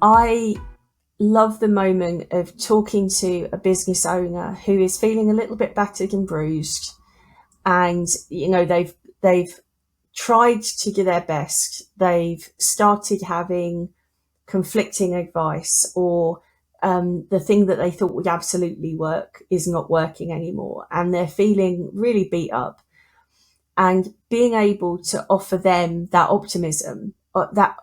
I love the moment of talking to a business owner who is feeling a little bit battered and bruised, and they've tried to do their best. They've started having conflicting advice, or the thing that they thought would absolutely work is not working anymore, and they're feeling really beat up. And being able to offer them that optimism, that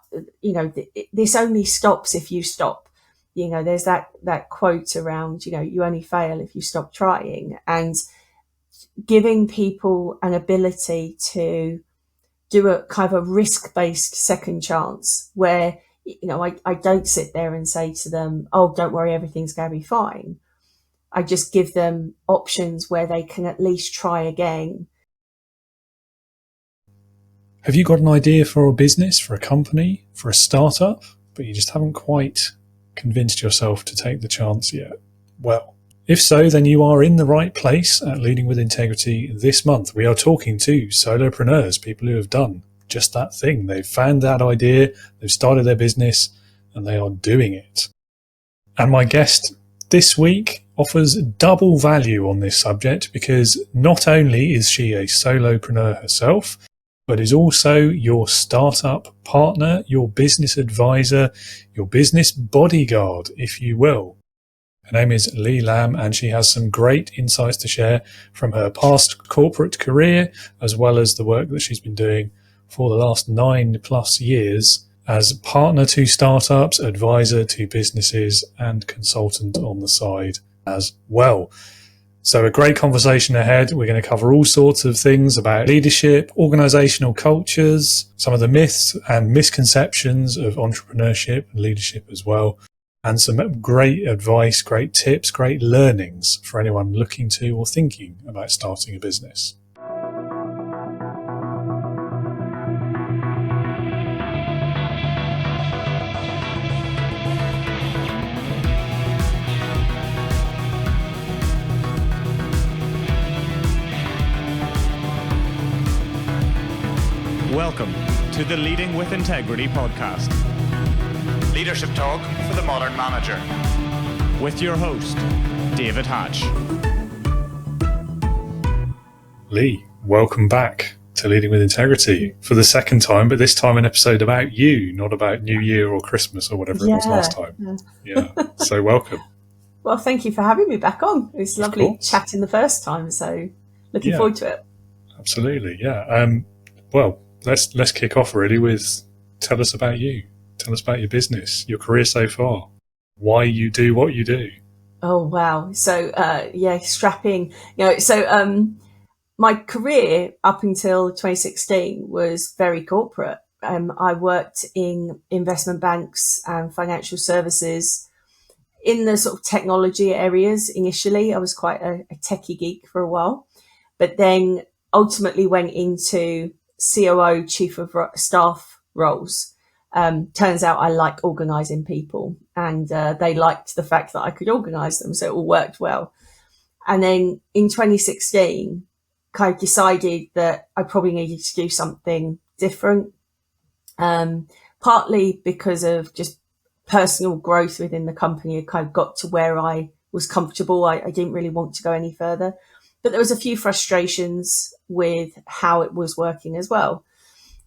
this only stops if you stop. There's that quote around, you only fail if you stop trying, and giving people an ability to do a kind of a risk-based second chance where, I don't sit there and say to them, oh, don't worry, everything's going to be fine. I just give them options where they can at least try again. Have you got an idea for a business, for a company, for a startup, but you just haven't quite convinced yourself to take the chance yet? Well, if so, then you are in the right place at Leading with Integrity this month. We are talking to solopreneurs, people who have done just that thing. They've found that idea, they've started their business, and they are doing it. And my guest this week offers double value on this subject, because not only is she a solopreneur herself, but is also your startup partner, your business advisor, your business bodyguard, if you will. Her name is Lee Lamb, and she has some great insights to share from her past corporate career, as well as the work that she's been doing for the last 9+ years as partner to startups, advisor to businesses, and consultant on the side as well. So a great conversation ahead. We're going to cover all sorts of things about leadership, organizational cultures, some of the myths and misconceptions of entrepreneurship and leadership as well, and some great advice, great tips, great learnings for anyone looking to or thinking about starting a business. Welcome to the Leading with Integrity podcast. Leadership talk for the modern manager. With your host, David Hatch. Lee, welcome back to Leading with Integrity for the second time, but this time an episode about you, not about New Year or Christmas or whatever it was last time. Yeah. So welcome. Well, thank you for having me back on. It was lovely chatting the first time, so looking forward to it. Absolutely, yeah. Well, let's kick off really with tell us about you. Tell us about your business, your career so far, why you do what you do. Oh, wow. So, strapping. My career up until 2016 was very corporate. I worked in investment banks and financial services in the sort of technology areas. Initially, I was quite a techie geek for a while, but then ultimately went into COO, chief of staff roles. Turns out I like organising people, and they liked the fact that I could organise them, so it all worked well. And then in 2016, kind of decided that I probably needed to do something different, partly because of just personal growth within the company. I kind of got to where I was comfortable. I didn't really want to go any further. But there was a few frustrations with how it was working as well.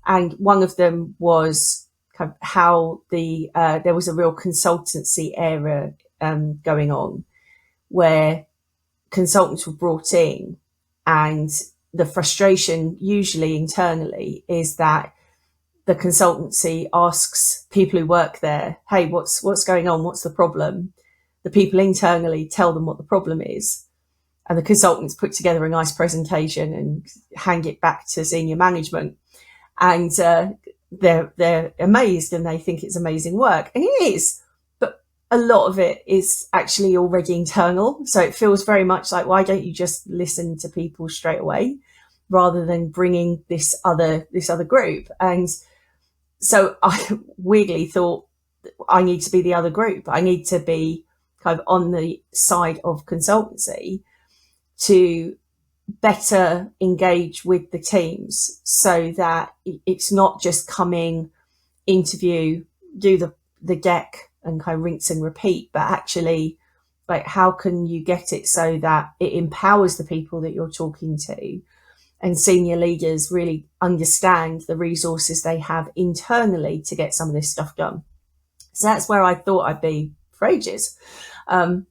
And one of them was kind of how there was a real consultancy era going on, where consultants were brought in, and the frustration usually internally is that the consultancy asks people who work there, hey, what's going on? What's the problem? The people internally tell them what the problem is, and the consultants put together a nice presentation and hang it back to senior management. And they're amazed, and they think it's amazing work. And it is, but a lot of it is actually already internal. So it feels very much like, why don't you just listen to people straight away rather than bringing this other group? And so I weirdly thought, I need to be the other group. I need to be kind of on the side of consultancy to better engage with the teams, so that it's not just come in, interview, do the deck, and kind of rinse and repeat, but actually, like, how can you get it so that it empowers the people that you're talking to, and senior leaders really understand the resources they have internally to get some of this stuff done. So that's where I thought I'd be for ages.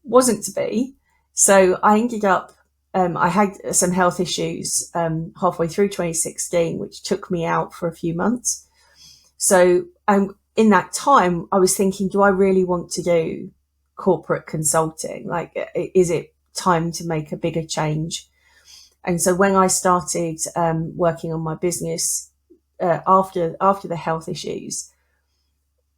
Wasn't to be. So I ended up, I had some health issues halfway through 2016, which took me out for a few months. So in that time, I was thinking, do I really want to do corporate consulting? Like, is it time to make a bigger change? And so when I started working on my business after the health issues,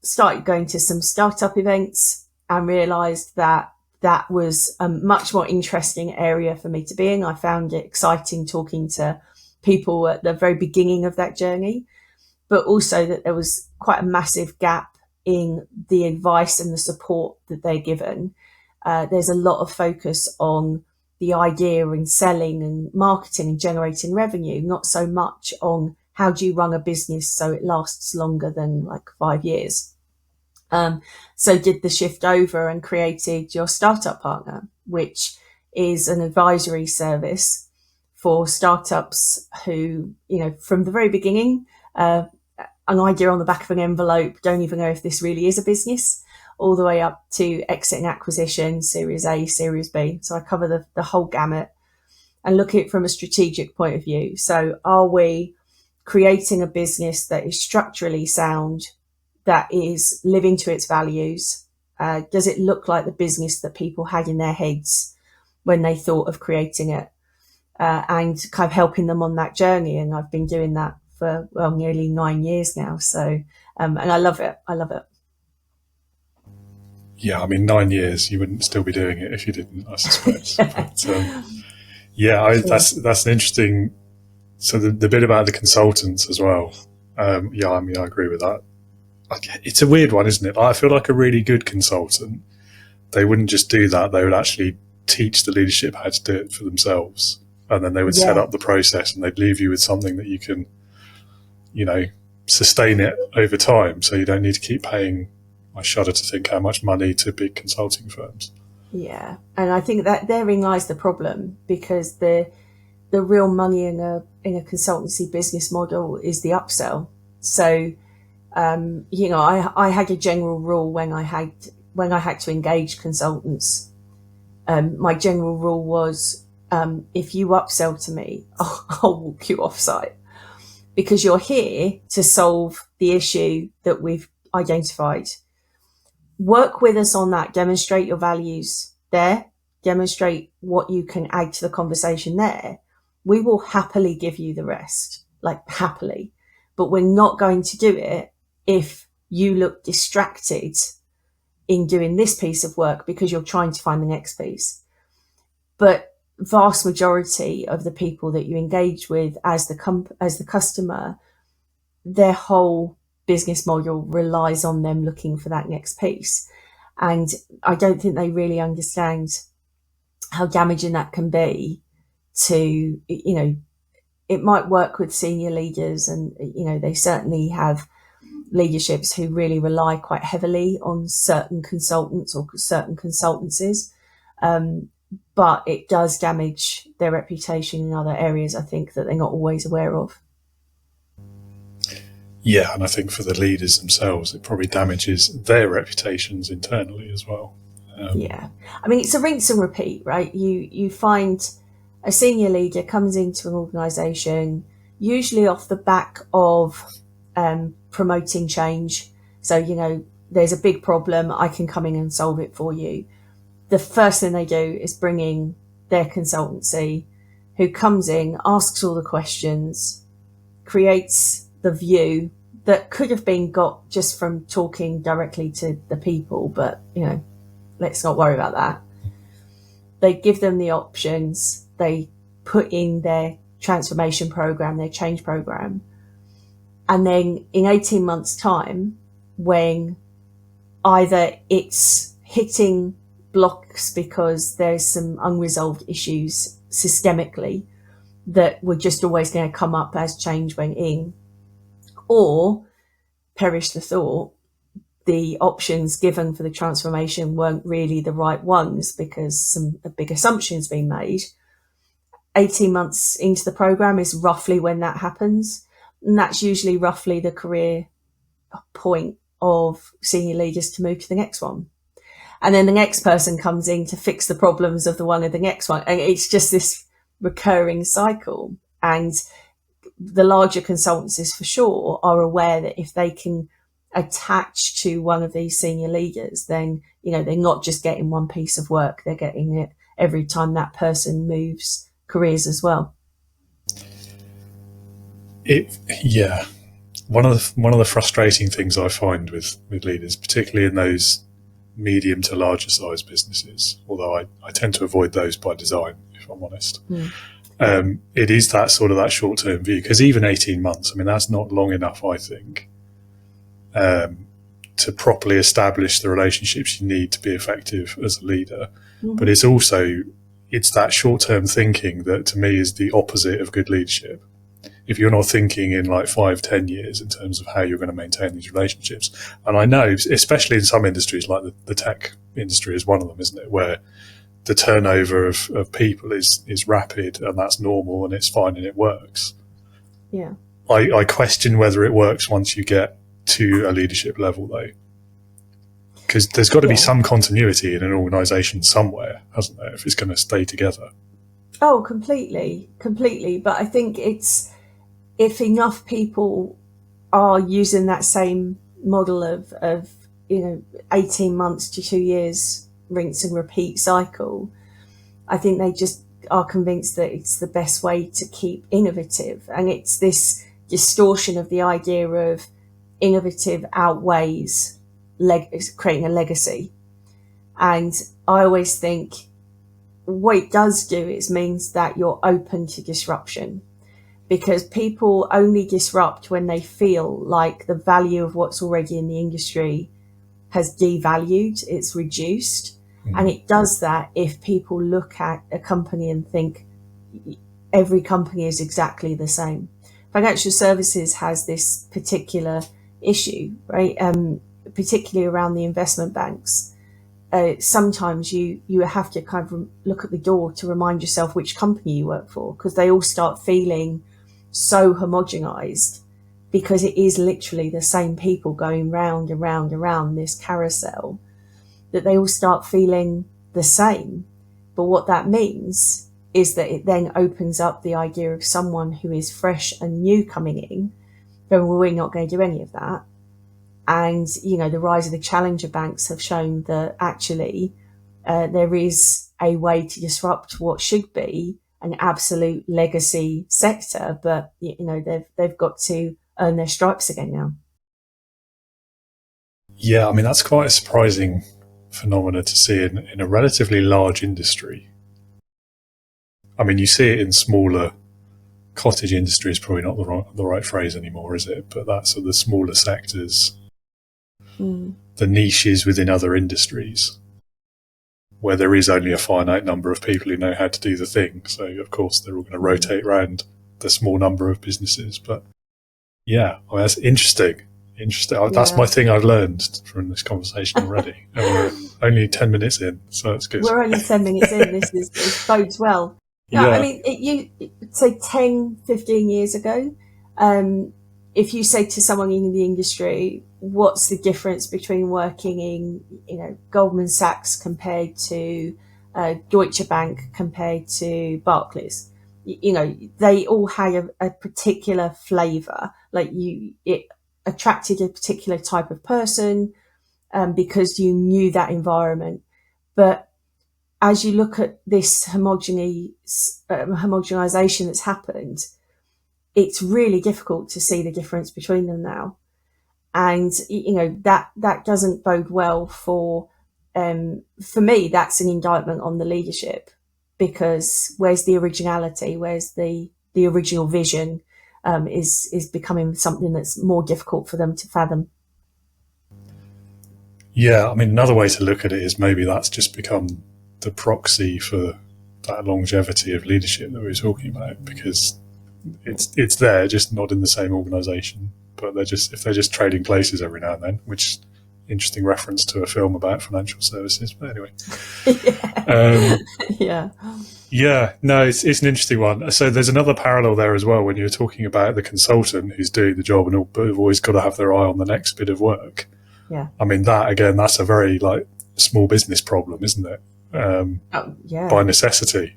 started going to some startup events and realized that that was a much more interesting area for me to be in. I found it exciting talking to people at the very beginning of that journey, but also that there was quite a massive gap in the advice and the support that they're given. There's a lot of focus on the idea and selling and marketing and generating revenue, not so much on how do you run a business so it lasts longer than like 5 years. So did the shift over and created Your Startup Partner, which is an advisory service for startups who, you know, from the very beginning, an idea on the back of an envelope, don't even know if this really is a business, all the way up to exit and acquisition, Series A, Series B. So I cover the whole gamut and look at it from a strategic point of view. So are we creating a business that is structurally sound, that is living to its values? Does it look like the business that people had in their heads when they thought of creating it? And kind of helping them on that journey. And I've been doing that for, well, nearly 9 years now. So, and I love it. I love it. Yeah, I mean, 9 years, you wouldn't still be doing it if you didn't, I suspect. But, that's an interesting. So the bit about the consultants as well. I mean, I agree with that. It's a weird one, isn't it? I feel like a really good consultant, they wouldn't just do that. They would actually teach the leadership how to do it for themselves. And then they would set up the process and they'd leave you with something that you can, you know, sustain it over time. So you don't need to keep paying. I shudder to think how much money to big consulting firms. Yeah. And I think that therein lies the problem, because the real money in a consultancy business model is the upsell. So, you know, I had a general rule when I had to engage consultants. My general rule was, if you upsell to me, I'll walk you off site, because you're here to solve the issue that we've identified. Work with us on that, demonstrate your values there, demonstrate what you can add to the conversation there. We will happily give you the rest, like happily, but we're not going to do it if you look distracted in doing this piece of work because you're trying to find the next piece. But vast majority of the people that you engage with as the customer, their whole business model relies on them looking for that next piece. And I don't think they really understand how damaging that can be to, you know, it might work with senior leaders, and, you know, they certainly have leaderships who really rely quite heavily on certain consultants or certain consultancies. But it does damage their reputation in other areas, I think, that they're not always aware of. Yeah, and I think for the leaders themselves, it probably damages their reputations internally as well. Yeah. I mean, it's a rinse and repeat, right? You find a senior leader comes into an organisation, usually off the back of promoting change. So, you know, there's a big problem, I can come in and solve it for you. The first thing they do is bring in their consultancy, who comes in, asks all the questions, creates the view that could have been got just from talking directly to the people, but, you know, let's not worry about that. They give them the options, they put in their transformation program, their change program, and then in 18 months' time, when either it's hitting blocks because there's some unresolved issues systemically that were just always going to come up as change went in, or perish the thought, the options given for the transformation weren't really the right ones because a big assumptions being made. 18 months into the program is roughly when that happens. And that's usually roughly the career point of senior leaders to move to the next one. And then the next person comes in to fix the problems of the one of the next one. And it's just this recurring cycle. And the larger consultancies for sure are aware that if they can attach to one of these senior leaders, then, they're not just getting one piece of work, they're getting it every time that person moves careers as well. One of the frustrating things I find with leaders, particularly in those medium to larger size businesses, although I tend to avoid those by design, if I'm honest. It is that sort of that short-term view, because even 18 months, that's not long enough, I think, to properly establish the relationships you need to be effective as a leader. But it's that short-term thinking that to me is the opposite of good leadership. If you're not thinking in like 5-10 years in terms of how you're going to maintain these relationships. And I know, especially in some industries, like the tech industry is one of them, isn't it, where the turnover of people is rapid, and that's normal and it's fine and it works. Yeah. I question whether it works once you get to a leadership level, though. Because there's got to be some continuity in an organisation somewhere, hasn't there, if it's going to stay together? Oh, completely. But I think if enough people are using that same model of 18 months to 2 years rinse and repeat cycle, I think they just are convinced that it's the best way to keep innovative. And it's this distortion of the idea of innovative outweighs creating a legacy. And I always think what it does do is means that you're open to disruption, because people only disrupt when they feel like the value of what's already in the industry has devalued, it's reduced. And it does that if people look at a company and think every company is exactly the same. Financial services has this particular issue, right? Particularly around the investment banks. Sometimes you have to kind of look at the door to remind yourself which company you work for, because they all start feeling so homogenized, because it is literally the same people going round and round and round this carousel, that they all start feeling the same. But what that means is that it then opens up the idea of someone who is fresh and new coming in, then we're not going to do any of that. And, the rise of the challenger banks have shown that actually there is a way to disrupt what should be an absolute legacy sector, but, they've got to earn their stripes again now. Yeah, that's quite a surprising phenomena to see in a relatively large industry. You see it in smaller cottage industry is probably not the right phrase anymore, is it? But that's the smaller sectors, the niches within other industries, where there is only a finite number of people who know how to do the thing. So, of course, they're all going to rotate around the small number of businesses. But yeah, that's interesting. Yeah. That's my thing I've learned from this conversation already. And we're only 10 minutes in, so it's good. We're only 10 minutes in. This bodes well. Yeah. You say 10, 15 years ago, if you say to someone in the industry, what's the difference between working in, Goldman Sachs compared to Deutsche Bank compared to Barclays? They all had a particular flavor. Like it attracted a particular type of person because you knew that environment. But as you look at this homogenization that's happened, it's really difficult to see the difference between them now. And, that doesn't bode well for me, that's an indictment on the leadership, because where's the originality? Where's the original vision is becoming something that's more difficult for them to fathom. Yeah, another way to look at it is maybe that's just become the proxy for that longevity of leadership that we were talking about, because it's there, just not in the same organisation. But if they're just trading places every now and then, which interesting reference to a film about financial services. But anyway, yeah. Yeah, no, it's an interesting one. So there's another parallel there as well when you're talking about the consultant who's doing the job and have always got to have their eye on the next bit of work. Yeah. I mean, that again, that's a very like small business problem, isn't it? Yeah. By necessity.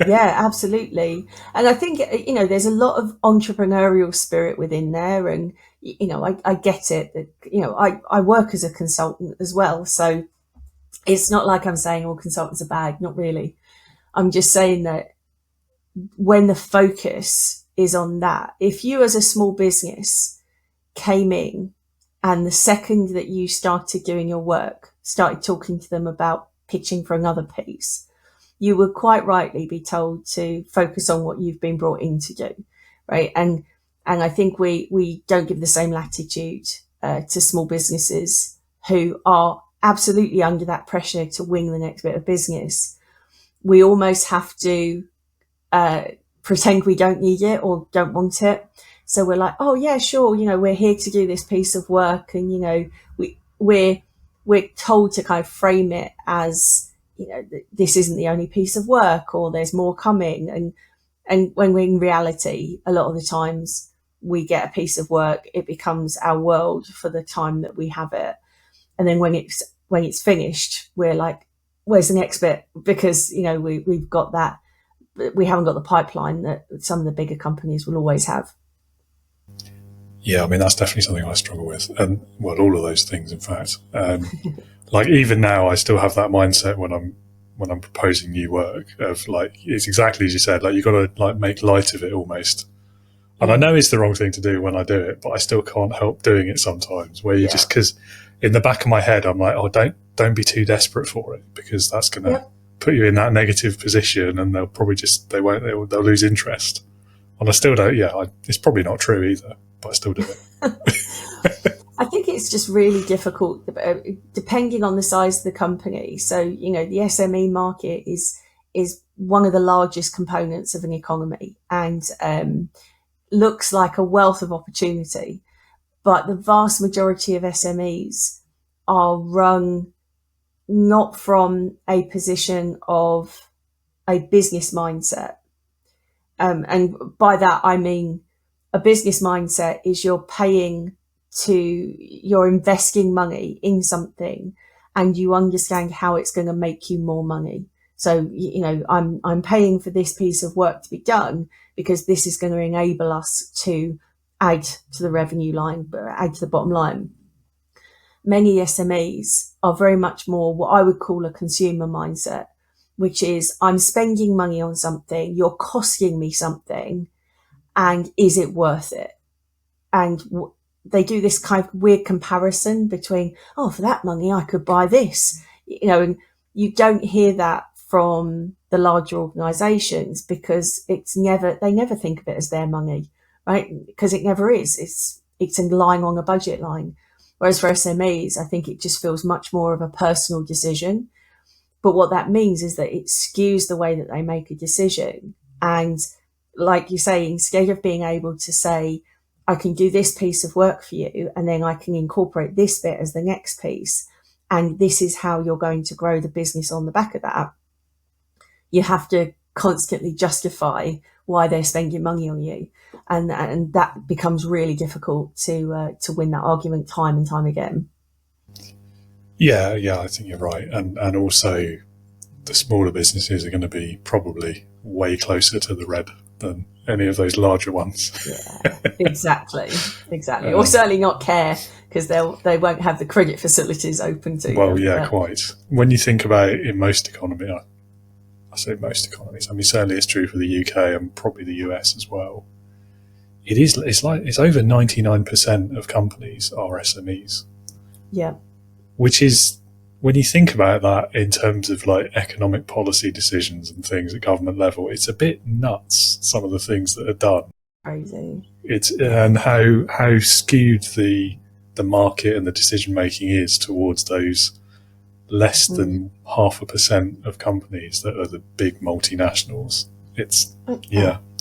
Yeah, absolutely. And I think, there's a lot of entrepreneurial spirit within there. And, I get it that, I work as a consultant as well. So it's not like I'm saying all consultants are bad, not really. I'm just saying that when the focus is on that, if you as a small business came in and the second that you started doing your work, started talking to them about pitching for another piece, you would quite rightly be told to focus on what you've been brought in to do, right? And I think we don't give the same latitude to small businesses who are absolutely under that pressure to win the next bit of business. We almost have to pretend we don't need it or don't want it. So we're like, oh yeah, sure, we're here to do this piece of work, and we're told to kind of frame it as, this isn't the only piece of work, or there's more coming. And when we're in reality, a lot of the times we get a piece of work, it becomes our world for the time that we have it. And then when it's finished, we're like, where's the next bit? Because, we've got that, we haven't got the pipeline that some of the bigger companies will always have. Yeah, I mean, that's definitely something I struggle with. And well, all of those things, in fact. Like even now, I still have that mindset when I'm proposing new work of like, it's exactly as you said, like you've got to like make light of it almost. And I know it's the wrong thing to do when I do it, but I still can't help doing it sometimes where you just, because in the back of my head, I'm like, oh, don't be too desperate for it, because that's going to put you in that negative position, and they'll probably they'll lose interest. And I still don't, it's probably not true either, but I still do it. I think it's just really difficult depending on the size of the company. So, the SME market is one of the largest components of an economy, and looks like a wealth of opportunity. But the vast majority of SMEs are run not from a position of a business mindset. And by that, I mean, a business mindset is you're investing money in something, and you understand how it's going to make you more money. So, I'm paying for this piece of work to be done because this is going to enable us to add to the revenue line, add to the bottom line. Many SMEs are very much more what I would call a consumer mindset, which is I'm spending money on something, you're costing me something, and is it worth it? And they do this kind of weird comparison between, oh, for that money, I could buy this, and you don't hear that from the larger organizations because they never think of it as their money, right? Because it never is. It's lying on a budget line. Whereas for SMEs, I think it just feels much more of a personal decision. But what that means is that it skews the way that they make a decision. And like you say, instead of being able to say, I can do this piece of work for you, and then I can incorporate this bit as the next piece, and this is how you're going to grow the business on the back of that, you have to constantly justify why they're spending money on you. And that becomes really difficult to win that argument time and time again. Yeah, I think you're right. And also the smaller businesses are going to be probably way closer to the red than any of those larger ones. Yeah, exactly. Or certainly not care, because they won't have the credit facilities open to well, them. yeah, quite. When you think about it, in most economies, I say most economies, I mean, certainly it's true for the UK and probably the US as well. It's over 99% of companies are SMEs. Yeah. Which is, when you think about that in terms of like economic policy decisions and things at government level, it's a bit nuts, some of the things that are done. Crazy. And how skewed the market and the decision making is towards those less than 0.5% of companies that are the big multinationals.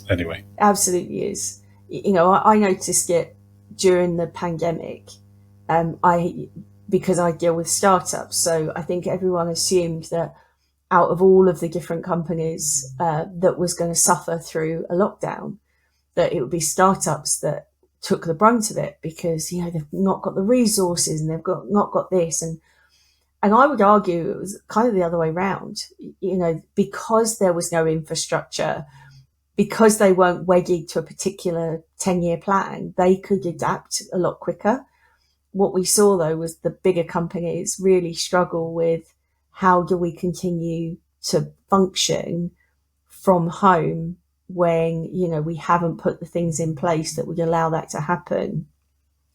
Anyway. Absolutely is. I noticed it during the pandemic. I because I deal with startups. So I think everyone assumed that out of all of the different companies that was going to suffer through a lockdown, that it would be startups that took the brunt of it, because, you know, they've not got the resources and not got this. And I would argue it was kind of the other way around, you know, because there was no infrastructure, because they weren't wedded to a particular 10-year plan, they could adapt a lot quicker. What we saw, though, was the bigger companies really struggle with, how do we continue to function from home when, you know, we haven't put the things in place that would allow that to happen.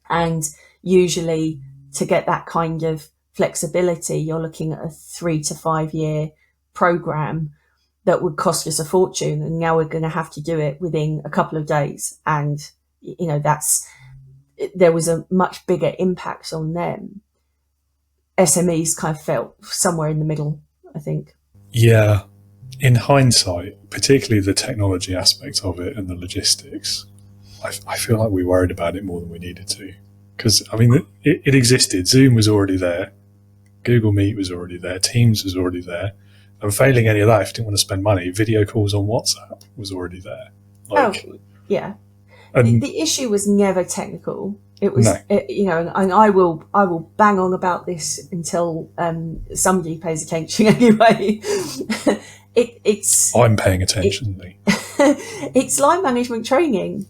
And usually to get that kind of flexibility, you're looking at a 3 to 5 year program that would cost us a fortune. And now we're going to have to do it within a couple of days. And, you know, there was a much bigger impact on them. SMEs kind of felt somewhere in the middle, I think. Yeah. In hindsight, particularly the technology aspect of it and the logistics, I feel like we worried about it more than we needed to. Because, I mean, it existed. Zoom was already there. Google Meet was already there. Teams was already there. And failing any of that, if you didn't want to spend money, video calls on WhatsApp was already there. Yeah. And the issue was never technical. It was, no. You know, and I will bang on about this until somebody pays attention anyway. I'm paying attention, Lee. It's line management training.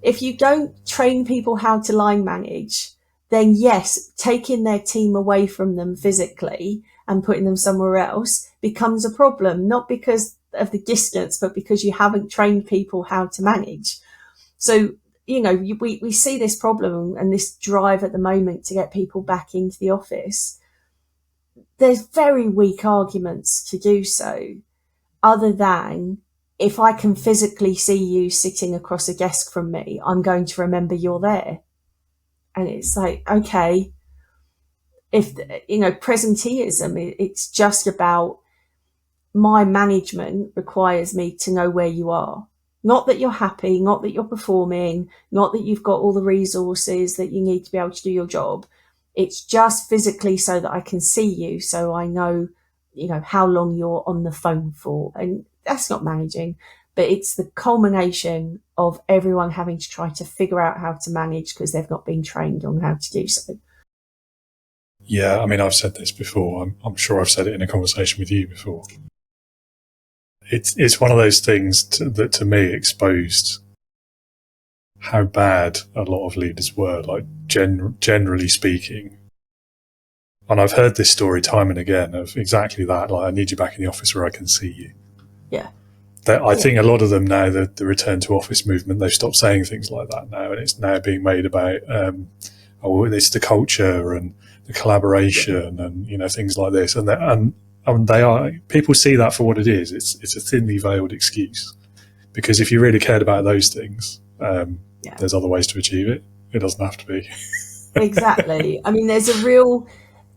If you don't train people how to line manage, then yes, taking their team away from them physically and putting them somewhere else becomes a problem, not because of the distance, but because you haven't trained people how to manage. So, you know, we see this problem and this drive at the moment to get people back into the office. There's very weak arguments to do so, other than, if I can physically see you sitting across a desk from me, I'm going to remember you're there. And it's like, okay, if, you know, presenteeism, it's just about, my management requires me to know where you are. Not that you're happy, not that you're performing, not that you've got all the resources that you need to be able to do your job. It's just physically so that I can see you, so I know, you know, how long you're on the phone for. And that's not managing, but it's the culmination of everyone having to try to figure out how to manage because they've not been trained on how to do so. Yeah, I mean, I've said this before. I'm sure I've said it in a conversation with you before. It's one of those things that to me exposed how bad a lot of leaders were, like generally speaking. And I've heard this story time and again of exactly that, like, I need you back in the office where I can see you. Yeah. I think a lot of them now, the return to office movement, they've stopped saying things like that now, and it's now being made about, it's the culture and the collaboration and, you know, things like this. And they are, people see that for what it is. It's a thinly veiled excuse, because if you really cared about those things, there's other ways to achieve it. It doesn't have to be. Exactly. I mean,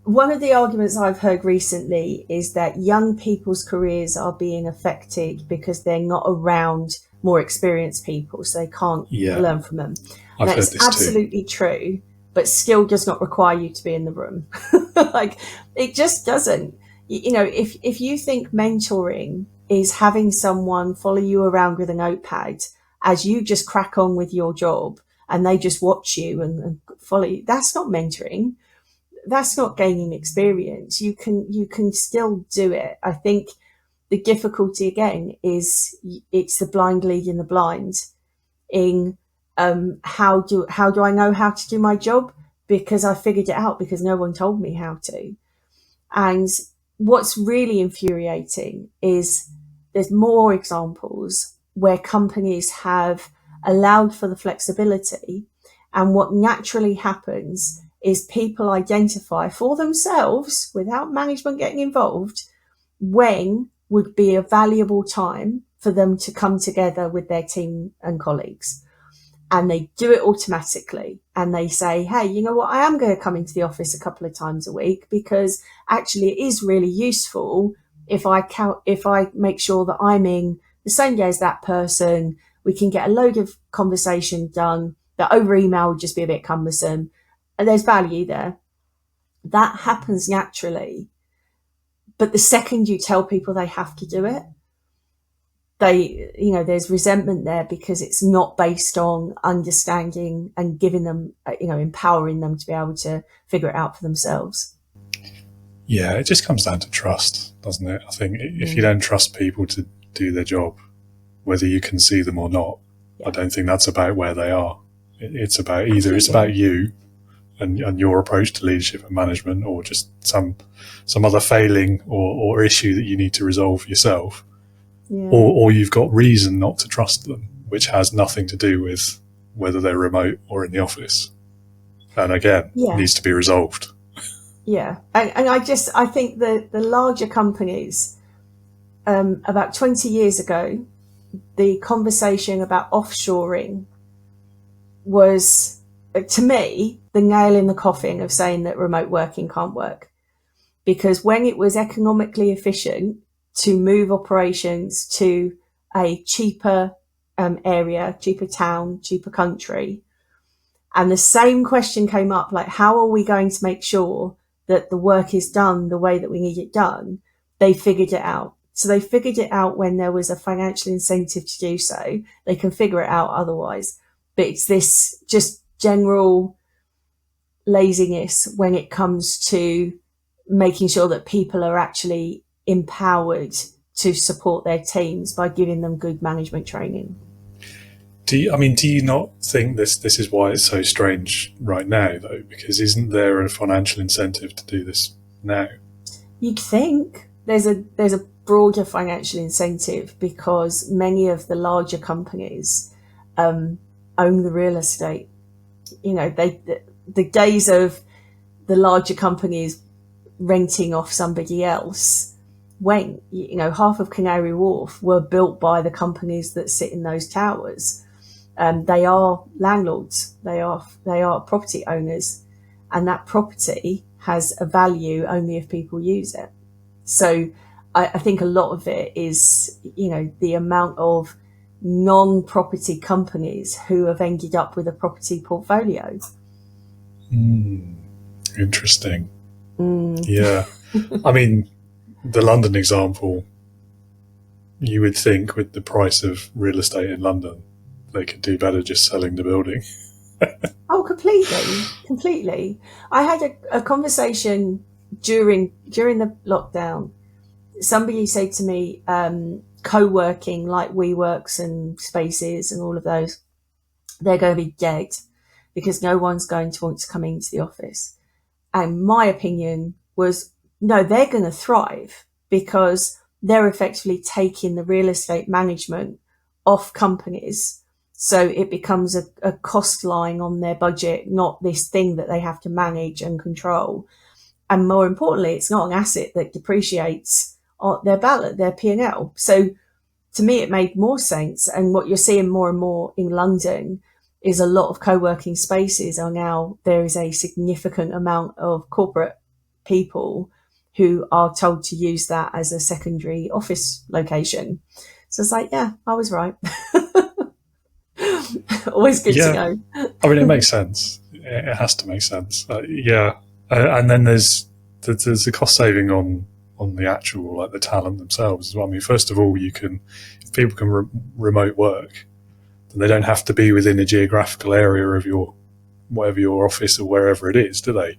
one of the arguments I've heard recently is that young people's careers are being affected because they're not around more experienced people, so they can't learn from them. I've heard this too. Absolutely true, but skill does not require you to be in the room. Like, it just doesn't. You know, if you think mentoring is having someone follow you around with a notepad as you just crack on with your job and they just watch you and follow you, that's not mentoring. That's not gaining experience. You can still do it. I think the difficulty again is it's the blind leading the blind. In how do I know how to do my job? Because I figured it out because no one told me how to. And what's really infuriating is there's more examples where companies have allowed for the flexibility, and what naturally happens is people identify for themselves, without management getting involved, when would be a valuable time for them to come together with their team and colleagues. And they do it automatically. And they say, hey, you know what? I am going to come into the office a couple of times a week because actually it is really useful if I make sure that I'm in the same day as that person. We can get a load of conversation done that over email would just be a bit cumbersome. And there's value there. that happens naturally. But the second you tell people they have to do it, there's resentment there because it's not based on understanding and giving them, empowering them to be able to figure it out for themselves. Yeah, it just comes down to trust, doesn't it? I think if you don't trust people to do their job, whether you can see them or not, I don't think that's about where they are. It's about either it's about you and your approach to leadership and management, or just some other failing or issue that you need to resolve yourself. Yeah. Or you've got reason not to trust them, which has nothing to do with whether they're remote or in the office. And again, needs to be resolved. Yeah. And I think the larger companies, about 20 years ago, the conversation about offshoring was, to me, the nail in the coffin of saying that remote working can't work. Because when it was economically efficient to move operations to a cheaper area, cheaper town, cheaper country, and the same question came up, like, how are we going to make sure that the work is done the way that we need it done? They figured it out. So they figured it out when there was a financial incentive to do so. They can figure it out otherwise. But it's this just general laziness when it comes to making sure that people are actually empowered to support their teams by giving them good management training. Do you not think this is why it's so strange right now, though? Because isn't there a financial incentive to do this now? You'd think there's a broader financial incentive because many of the larger companies own the real estate. The days of the larger companies renting off somebody else went. Half of Canary Wharf were built by the companies that sit in those towers. They are landlords. They are property owners, and that property has a value only if people use it. So I think a lot of it is, the amount of non-property companies who have ended up with a property portfolio. Interesting. Yeah. The London example, you would think with the price of real estate in London, they could do better just selling the building. Oh, completely. I had a conversation during the lockdown. Somebody said to me, co-working like WeWorks and Spaces and all of those, they're going to be dead because no one's going to want to come into the office. And my opinion was, no, they're going to thrive because they're effectively taking the real estate management off companies. So it becomes a cost line on their budget, not this thing that they have to manage and control. And more importantly, it's not an asset that depreciates their P&L. So to me, it made more sense. And what you're seeing more and more in London is a lot of co-working spaces are now, there is a significant amount of corporate people who are told to use that as a secondary office location. So it's like, yeah, I was right. Always good to know. It makes sense. It has to make sense. And then there's the cost saving on the actual, like the talent themselves as well. First of all, if people can remote work, then they don't have to be within a geographical area of whatever your office or wherever it is, do they?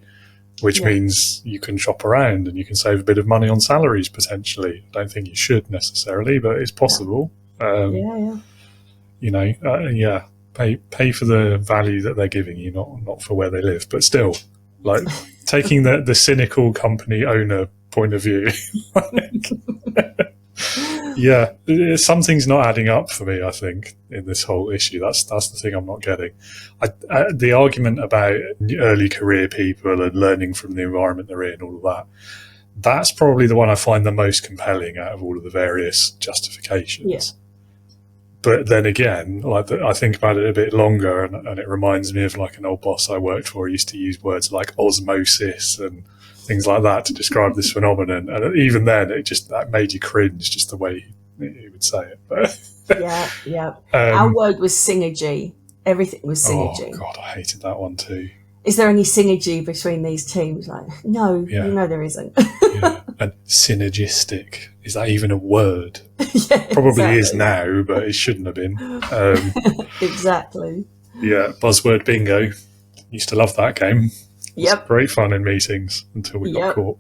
Which means you can shop around and you can save a bit of money on salaries potentially. I don't think you should necessarily, but it's possible. Pay for the value that they're giving you, not for where they live. But still, like taking the cynical company owner point of view, something's not adding up for me, I think, in this whole issue. That's the thing I'm not getting. The argument about early career people and learning from the environment they're in, all of that's probably the one I find the most compelling out of all of the various justifications. Yeah. But then again, I think about it a bit longer, and it reminds me of like an old boss I worked for. He used to use words like osmosis and things like that to describe this phenomenon. And even then, that made you cringe just the way he would say it. Yeah. Our word was synergy. Everything was synergy. Oh God, I hated that one too. is there any synergy between these teams? Like, no, there isn't. Yeah. And synergistic, is that even a word? Yeah, Probably exactly. is now, but it shouldn't have been. Exactly. Yeah, buzzword bingo. Used to love that game. Yep. It's great fun in meetings until we got caught.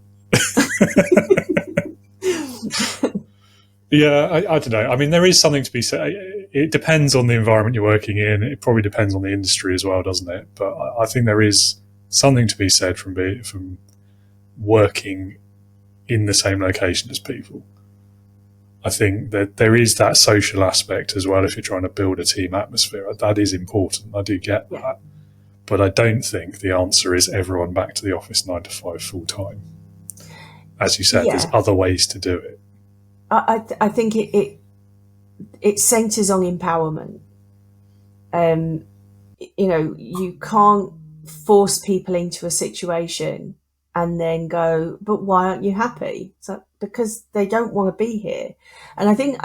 Yeah, I don't know. I mean, there is something to be said. It depends on the environment you're working in. It probably depends on the industry as well, doesn't it? But I think there is something to be said from working in the same location as people. I think that there is that social aspect as well if you're trying to build a team atmosphere. That is important. I do get that. But I don't think the answer is everyone back to the office 9 to 5 full time. As you said, there's other ways to do it. I think it centres on empowerment. You can't force people into a situation and then go, but why aren't you happy? So, because they don't want to be here. And I think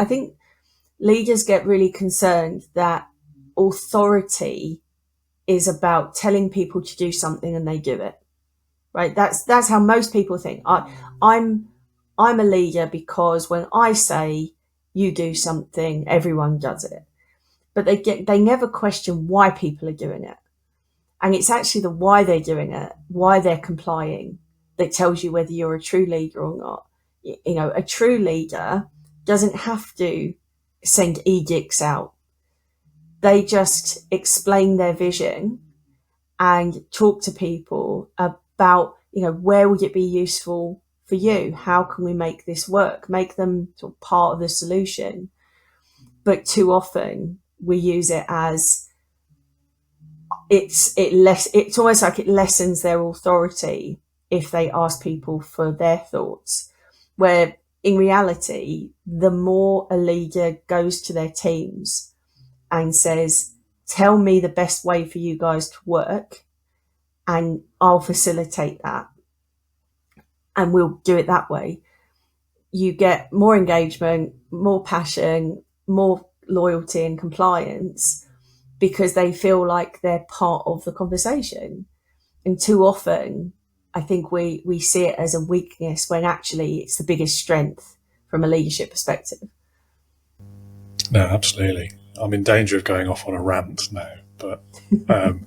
leaders get really concerned that authority is about telling people to do something and they do it. Right? That's how most people think. I'm a leader because when I say you do something, everyone does it. But they never question why people are doing it. And it's actually the why they're doing it, why they're complying, that tells you whether you're a true leader or not. A true leader doesn't have to send edicts out. They just explain their vision and talk to people about, where would it be useful for you? How can we make this work? Make them sort of part of the solution. But too often we use it as it's almost like it lessens their authority if they ask people for their thoughts, where in reality, the more a leader goes to their teams and says, tell me the best way for you guys to work and I'll facilitate that and we'll do it that way, you get more engagement, more passion, more loyalty and compliance, because they feel like they're part of the conversation. And too often, I think we see it as a weakness when actually it's the biggest strength from a leadership perspective. No, absolutely. I'm in danger of going off on a rant now, but the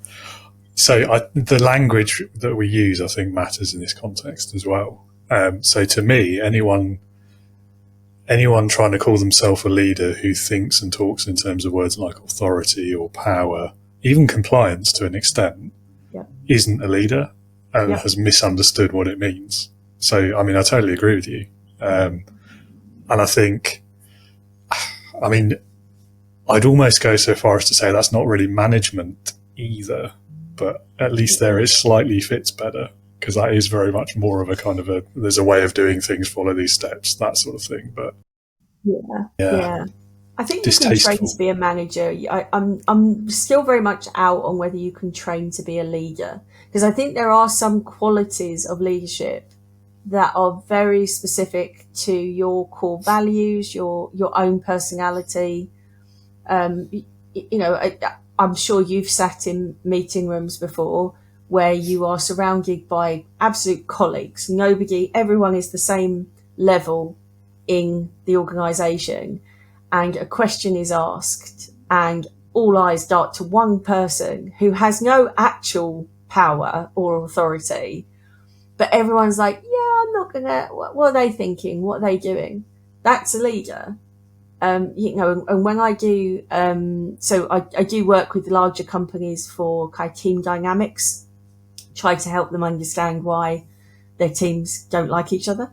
language that we use, I think, matters in this context as well. So to me, anyone trying to call themselves a leader who thinks and talks in terms of words like authority or power, even compliance to an extent, isn't a leader and has misunderstood what it means. So, I mean, I totally agree with you. And I think, I'd almost go so far as to say that's not really management either, but at least there it slightly fits better, because that is very much more of a kind of there's a way of doing things, follow these steps, that sort of thing. But yeah. I think you can train to be a manager. I'm still very much out on whether you can train to be a leader, because I think there are some qualities of leadership that are very specific to your core values, your own personality. I'm sure you've sat in meeting rooms before where you are surrounded by absolute colleagues. Everyone is the same level in the organisation, and a question is asked and all eyes dart to one person who has no actual power or authority, but everyone's like, I'm not gonna, what are they thinking? What are they doing? That's a leader. And when I do, I do work with larger companies for kind of team dynamics, try to help them understand why their teams don't like each other.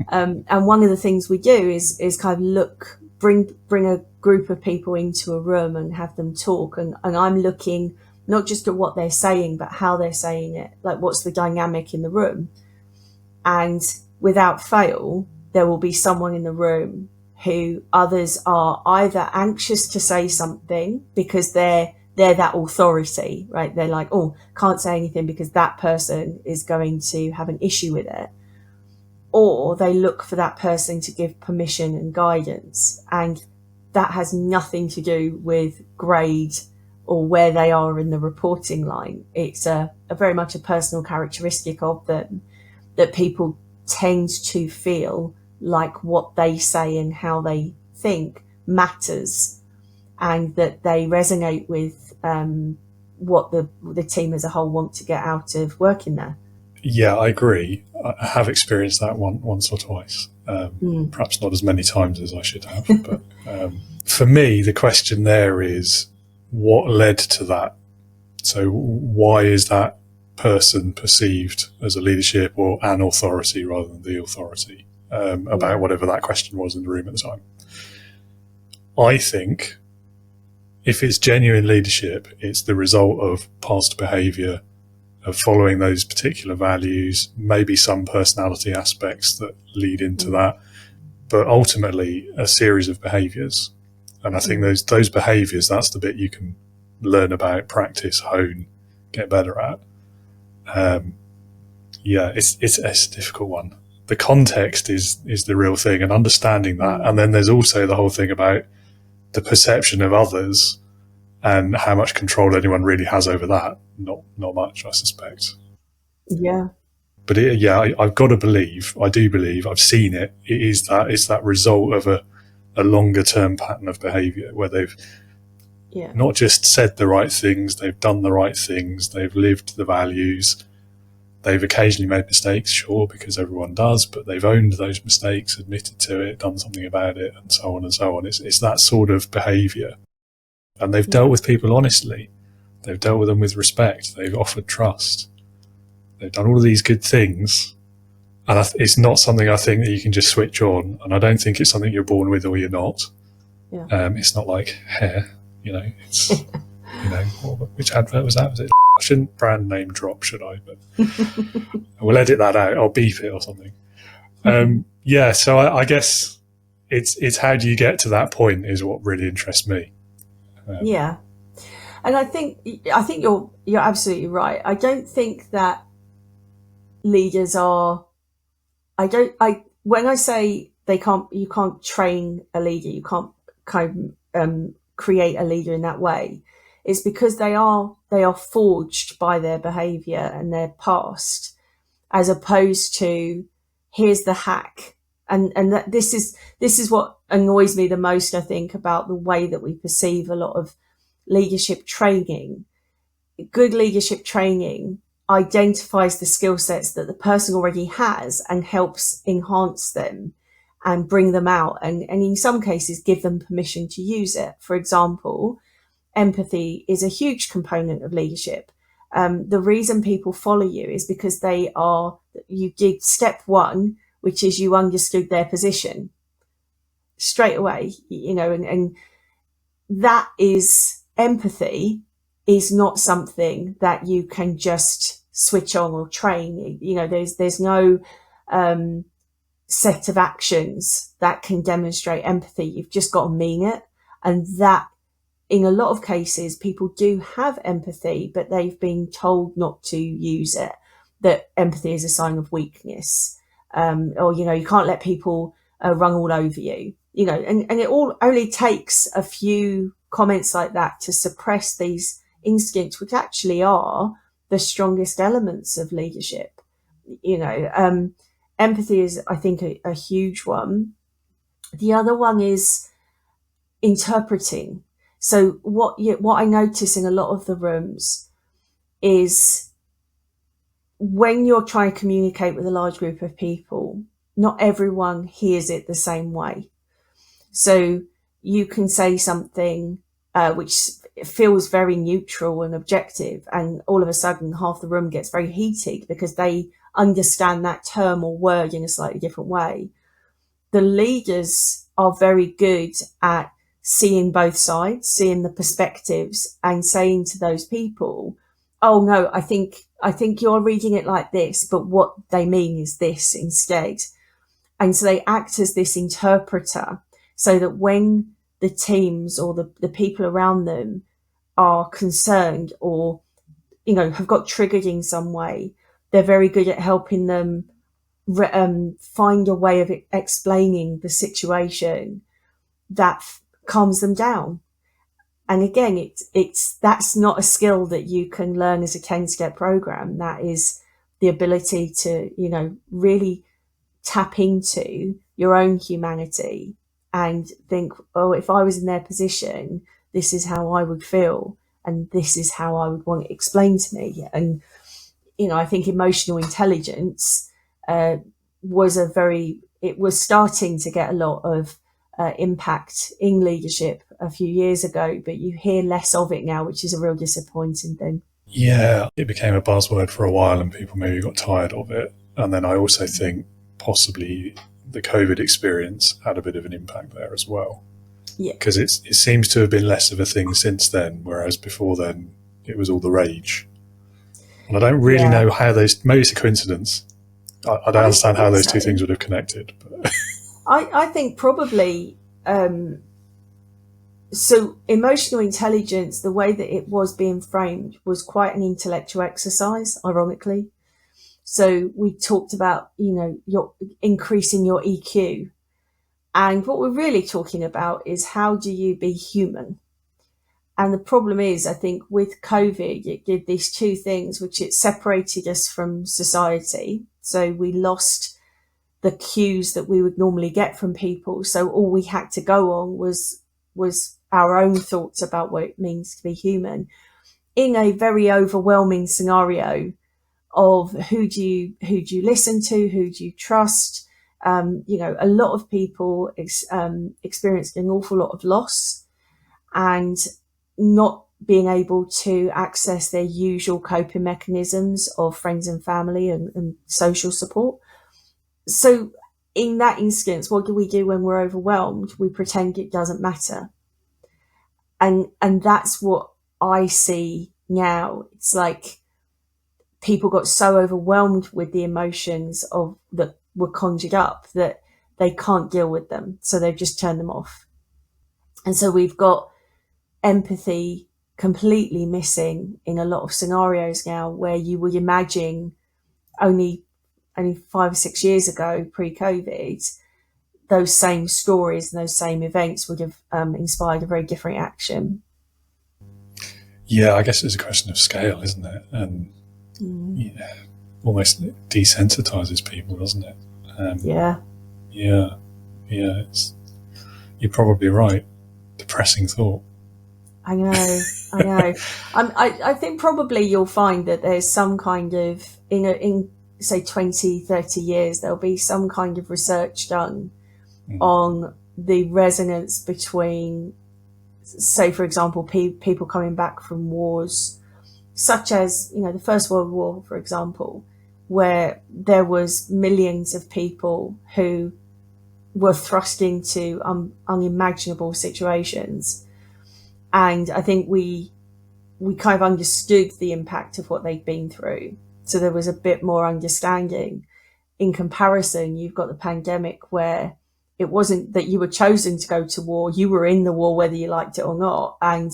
And one of the things we do is kind of bring a group of people into a room and have them talk. And I'm looking not just at what they're saying, but how they're saying it, like what's the dynamic in the room. And without fail, there will be someone in the room who others are either anxious to say something because they're that authority, right? They're like, can't say anything because that person is going to have an issue with it. Or they look for that person to give permission and guidance. And that has nothing to do with grade or where they are in the reporting line. It's a very much a personal characteristic of them, that people tend to feel like what they say and how they think matters, and that they resonate with what the team as a whole want to get out of working there. Yeah, I agree. I have experienced that once or twice. Perhaps not as many times as I should have. But for me, the question there is, what led to that? So why is that person perceived as a leadership or an authority rather than the authority about whatever that question was in the room at the time? I think if it's genuine leadership, it's the result of past behaviour, of following those particular values, maybe some personality aspects that lead into that, but ultimately a series of behaviours. And I think those behaviours, that's the bit you can learn about, practice, hone, get better at. It's a difficult one. The context is the real thing, and understanding that. And then there's also the whole thing about the perception of others and how much control anyone really has over that. Not much, I suspect. Yeah. But I do believe, I've seen it. It's that result of a longer term pattern of behaviour where they've not just said the right things, they've done the right things, they've lived the values. They've occasionally made mistakes, sure, because everyone does, but they've owned those mistakes, admitted to it, done something about it, and so on and so on. It's that sort of behaviour. And they've dealt with people honestly. They've dealt with them with respect. They've offered trust. They've done all of these good things. And it's not something I think that you can just switch on. And I don't think it's something you're born with or you're not. Yeah. It's not like hair, it's, which advert was that? Was it? I shouldn't brand name drop, should I? But we'll edit that out. I'll beep it or something. So I guess it's how do you get to that point is what really interests me. And I think you're absolutely right. I don't think that leaders are. When I say you can't train a leader, you can't kind of create a leader in that way. It's because they are forged by their behaviour and their past, as opposed to here's the hack. And that this is what annoys me the most, I think, about the way that we perceive a lot of leadership training. Good leadership training identifies the skill sets that the person already has and helps enhance them and bring them out, and in some cases give them permission to use it. For example, empathy is a huge component of leadership. The reason people follow you is because you did step one, which is you understood their position straight away, and that is empathy is not something that you can just switch on or train. There's no set of actions that can demonstrate empathy. You've just got to mean it. And that, in a lot of cases, people do have empathy, but they've been told not to use it, that empathy is a sign of weakness. Or, you can't let people run all over you, and it all only takes a few comments like that to suppress these instincts, which actually are the strongest elements of leadership. Empathy is, I think, a huge one. The other one is interpreting. So what I notice in a lot of the rooms is when you're trying to communicate with a large group of people, not everyone hears it the same way. So you can say something which feels very neutral and objective, and all of a sudden half the room gets very heated because they understand that term or word in a slightly different way. The leaders are very good at seeing both sides, seeing the perspectives, and saying to those people, oh no, I think you're reading it like this, but what they mean is this instead. And so they act as this interpreter, so that when the teams or the people around them are concerned or, have got triggered in some way, they're very good at helping them find a way of explaining the situation that calms them down. And again, that's not a skill that you can learn as a 10-step program. That is the ability to, really tap into your own humanity and think, oh, if I was in their position, this is how I would feel, and this is how I would want it explained to me. And, I think emotional intelligence was starting to get a lot of impact in leadership a few years ago, but you hear less of it now, which is a real disappointing thing. Yeah, it became a buzzword for a while and people maybe got tired of it. And then I also think possibly the COVID experience had a bit of an impact there as well. Yeah. Because it seems to have been less of a thing since then, whereas before then it was all the rage. And I don't really know how maybe it's a coincidence. I don't understand how those two things would have connected. But. I think probably, so emotional intelligence, the way that it was being framed was quite an intellectual exercise, ironically. So we talked about, your increasing your EQ. And what we're really talking about is how do you be human? And the problem is, I think with COVID, it did these two things, which it separated us from society. So we lost the cues that we would normally get from people. So all we had to go on was our own thoughts about what it means to be human in a very overwhelming scenario of who do you listen to, who do you trust. A lot of people experienced an awful lot of loss and not being able to access their usual coping mechanisms of friends and family and social support. So in that instance, what do we do when we're overwhelmed? We pretend it doesn't matter. And that's what I see now. It's like people got so overwhelmed with the emotions that were conjured up that they can't deal with them. So they've just turned them off. And so we've got empathy completely missing in a lot of scenarios now, where you would imagine only 5 or 6 years ago, pre-COVID, those same stories and those same events would have inspired a very different action. Yeah, I guess it's a question of scale, isn't it? And almost desensitizes people, doesn't it? Yeah. You're probably right. Depressing thought. I know. I think probably you'll find that there's some kind of, in say 20, 30 years, there'll be some kind of research done on the resonance between, say, for example, people coming back from wars, such as, the First World War, for example, where there was millions of people who were thrust into unimaginable situations. And I think we kind of understood the impact of what they'd been through. So there was a bit more understanding. In comparison, you've got the pandemic, where it wasn't that you were chosen to go to war. You were in the war, whether you liked it or not. And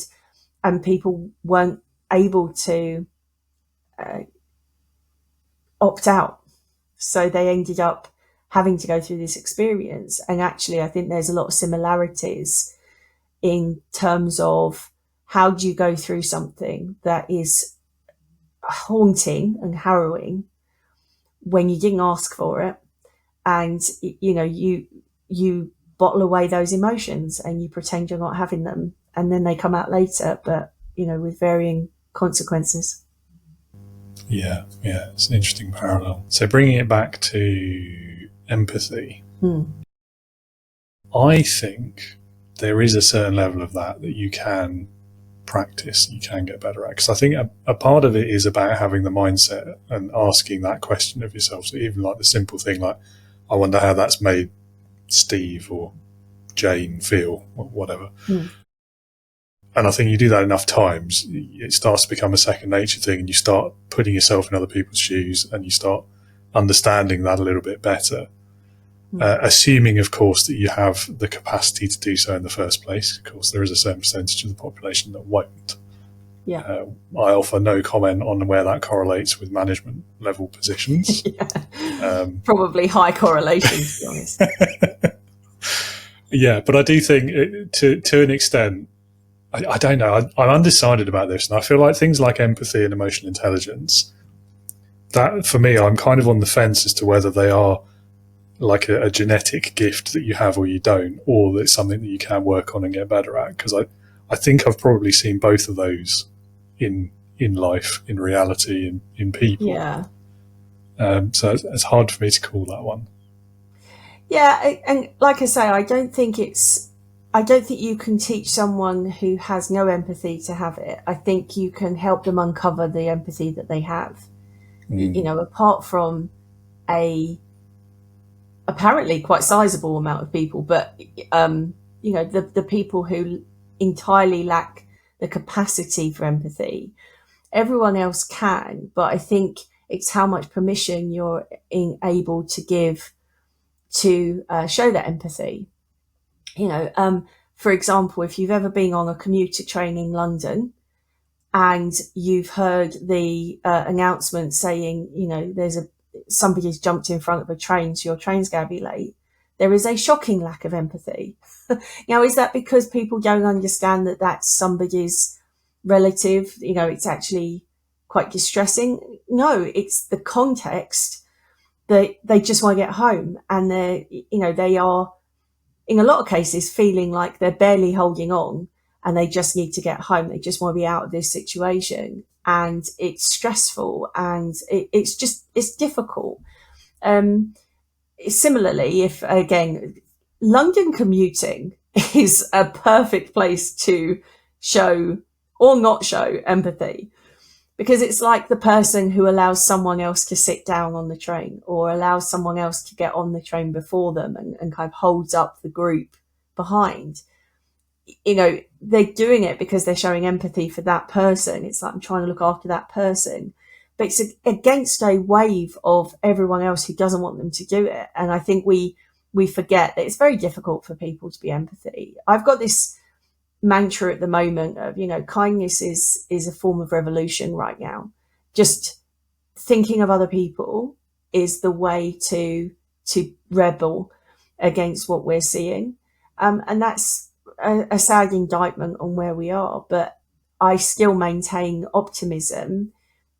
people weren't able to opt out. So they ended up having to go through this experience. And actually, I think there's a lot of similarities in terms of how do you go through something that is haunting and harrowing when you didn't ask for it, and you bottle away those emotions and you pretend you're not having them, and then they come out later, but with varying consequences. Yeah, it's an interesting parallel. So bringing it back to empathy, I think there is a certain level of that you can practice, you can get better at. Because I think a part of it is about having the mindset and asking that question of yourself. So even like the simple thing like, I wonder how that's made Steve or Jane feel, or whatever. And I think you do that enough times, it starts to become a second nature thing, and you start putting yourself in other people's shoes and you start understanding that a little bit better. Assuming, of course, that you have the capacity to do so in the first place. Of course, there is a certain percentage of the population that won't. Yeah. I offer no comment on where that correlates with management level positions. Probably high correlation, to be honest. Yeah, but I do think to an extent, I don't know. I'm undecided about this, and I feel like things like empathy and emotional intelligence, that for me, I'm kind of on the fence as to whether they are like a genetic gift that you have or you don't, or that it's something that you can work on and get better at. Because I think I've probably seen both of those in life, in reality, in people. Yeah. So it's hard for me to call that one. Yeah, and like I say, I don't think you can teach someone who has no empathy to have it. I think you can help them uncover the empathy that they have. You know, apart from a apparently quite sizable amount of people, but you know, the people who entirely lack the capacity for empathy, everyone else can. But I think it's how much permission you're able to give to show that empathy. You know, for example, if you've ever been on a commuter train in London and you've heard the announcement saying, you know, somebody's jumped in front of a train, so your train's going to be late, there is a shocking lack of empathy. Now, is that because people don't understand that that's somebody's relative? You know, it's actually quite distressing. No, it's the context that they just want to get home, and they are, in a lot of cases, feeling like they're barely holding on and they just need to get home. They just want to be out of this situation, and it's stressful, and it's difficult. Similarly, if again, London commuting is a perfect place to show or not show empathy, because it's like the person who allows someone else to sit down on the train or allows someone else to get on the train before them and kind of holds up the group behind. You know, they're doing it because they're showing empathy for that person. It's like, I'm trying to look after that person. But it's against a wave of everyone else who doesn't want them to do it. And I think we forget that it's very difficult for people to be empathy. I've got this mantra at the moment of, you know, kindness is a form of revolution right now. Just thinking of other people is the way to rebel against what we're seeing. And that's a sad indictment on where we are. But I still maintain optimism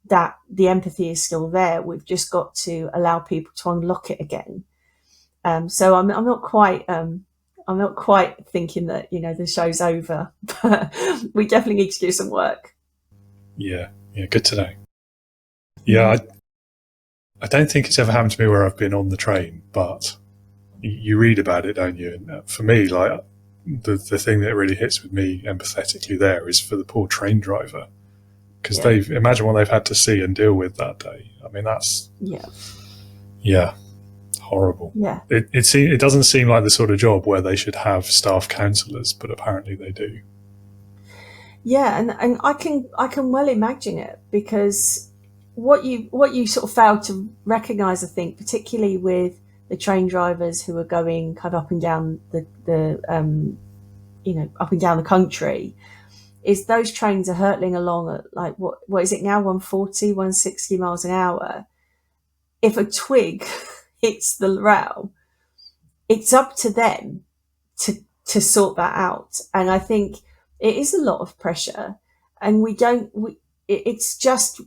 that the empathy is still there. We've just got to allow people to unlock it again. So I'm not quite thinking that, you know, the show's over, but we definitely need to do some work. Yeah, good to know. Yeah, I don't think it's ever happened to me where I've been on the train, but you read about it, don't you? And for me, like the thing that really hits with me empathetically there is for the poor train driver, because imagine what they've had to see and deal with that day. I mean, that's horrible. Yeah, it doesn't seem like the sort of job where they should have staff counsellors, but apparently they do. Yeah, and I can well imagine it, because what you sort of failed to recognise, I think, particularly with the train drivers who are going kind of up and down the up and down the country, is those trains are hurtling along at like what is it now, 140, 160 miles an hour. If a twig hits the rail, it's up to them to sort that out. And I think it is a lot of pressure, and it's just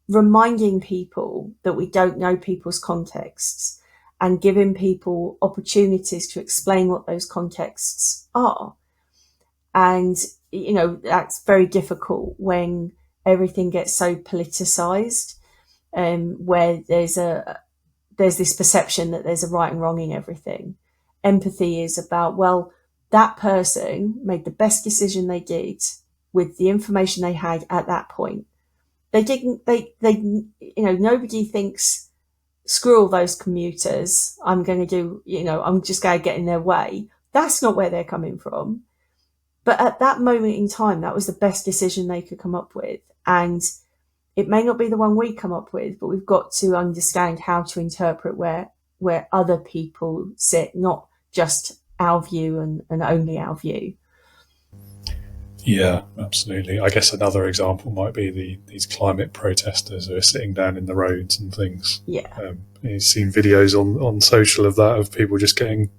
reminding people that we don't know people's contexts and giving people opportunities to explain what those contexts are. And, you know, that's very difficult when everything gets so politicized, where there's this perception that there's a right and wrong in everything. Empathy is about, well, that person made the best decision they did with the information they had at that point. Nobody thinks, screw all those commuters, I'm just going to get in their way. That's not where they're coming from. But at that moment in time, that was the best decision they could come up with. And it may not be the one we come up with, but we've got to understand how to interpret where other people sit, not just our view and only our view. Yeah, absolutely. I guess another example might be these climate protesters who are sitting down in the roads and things. Yeah. You've seen videos on social of that, of people just getting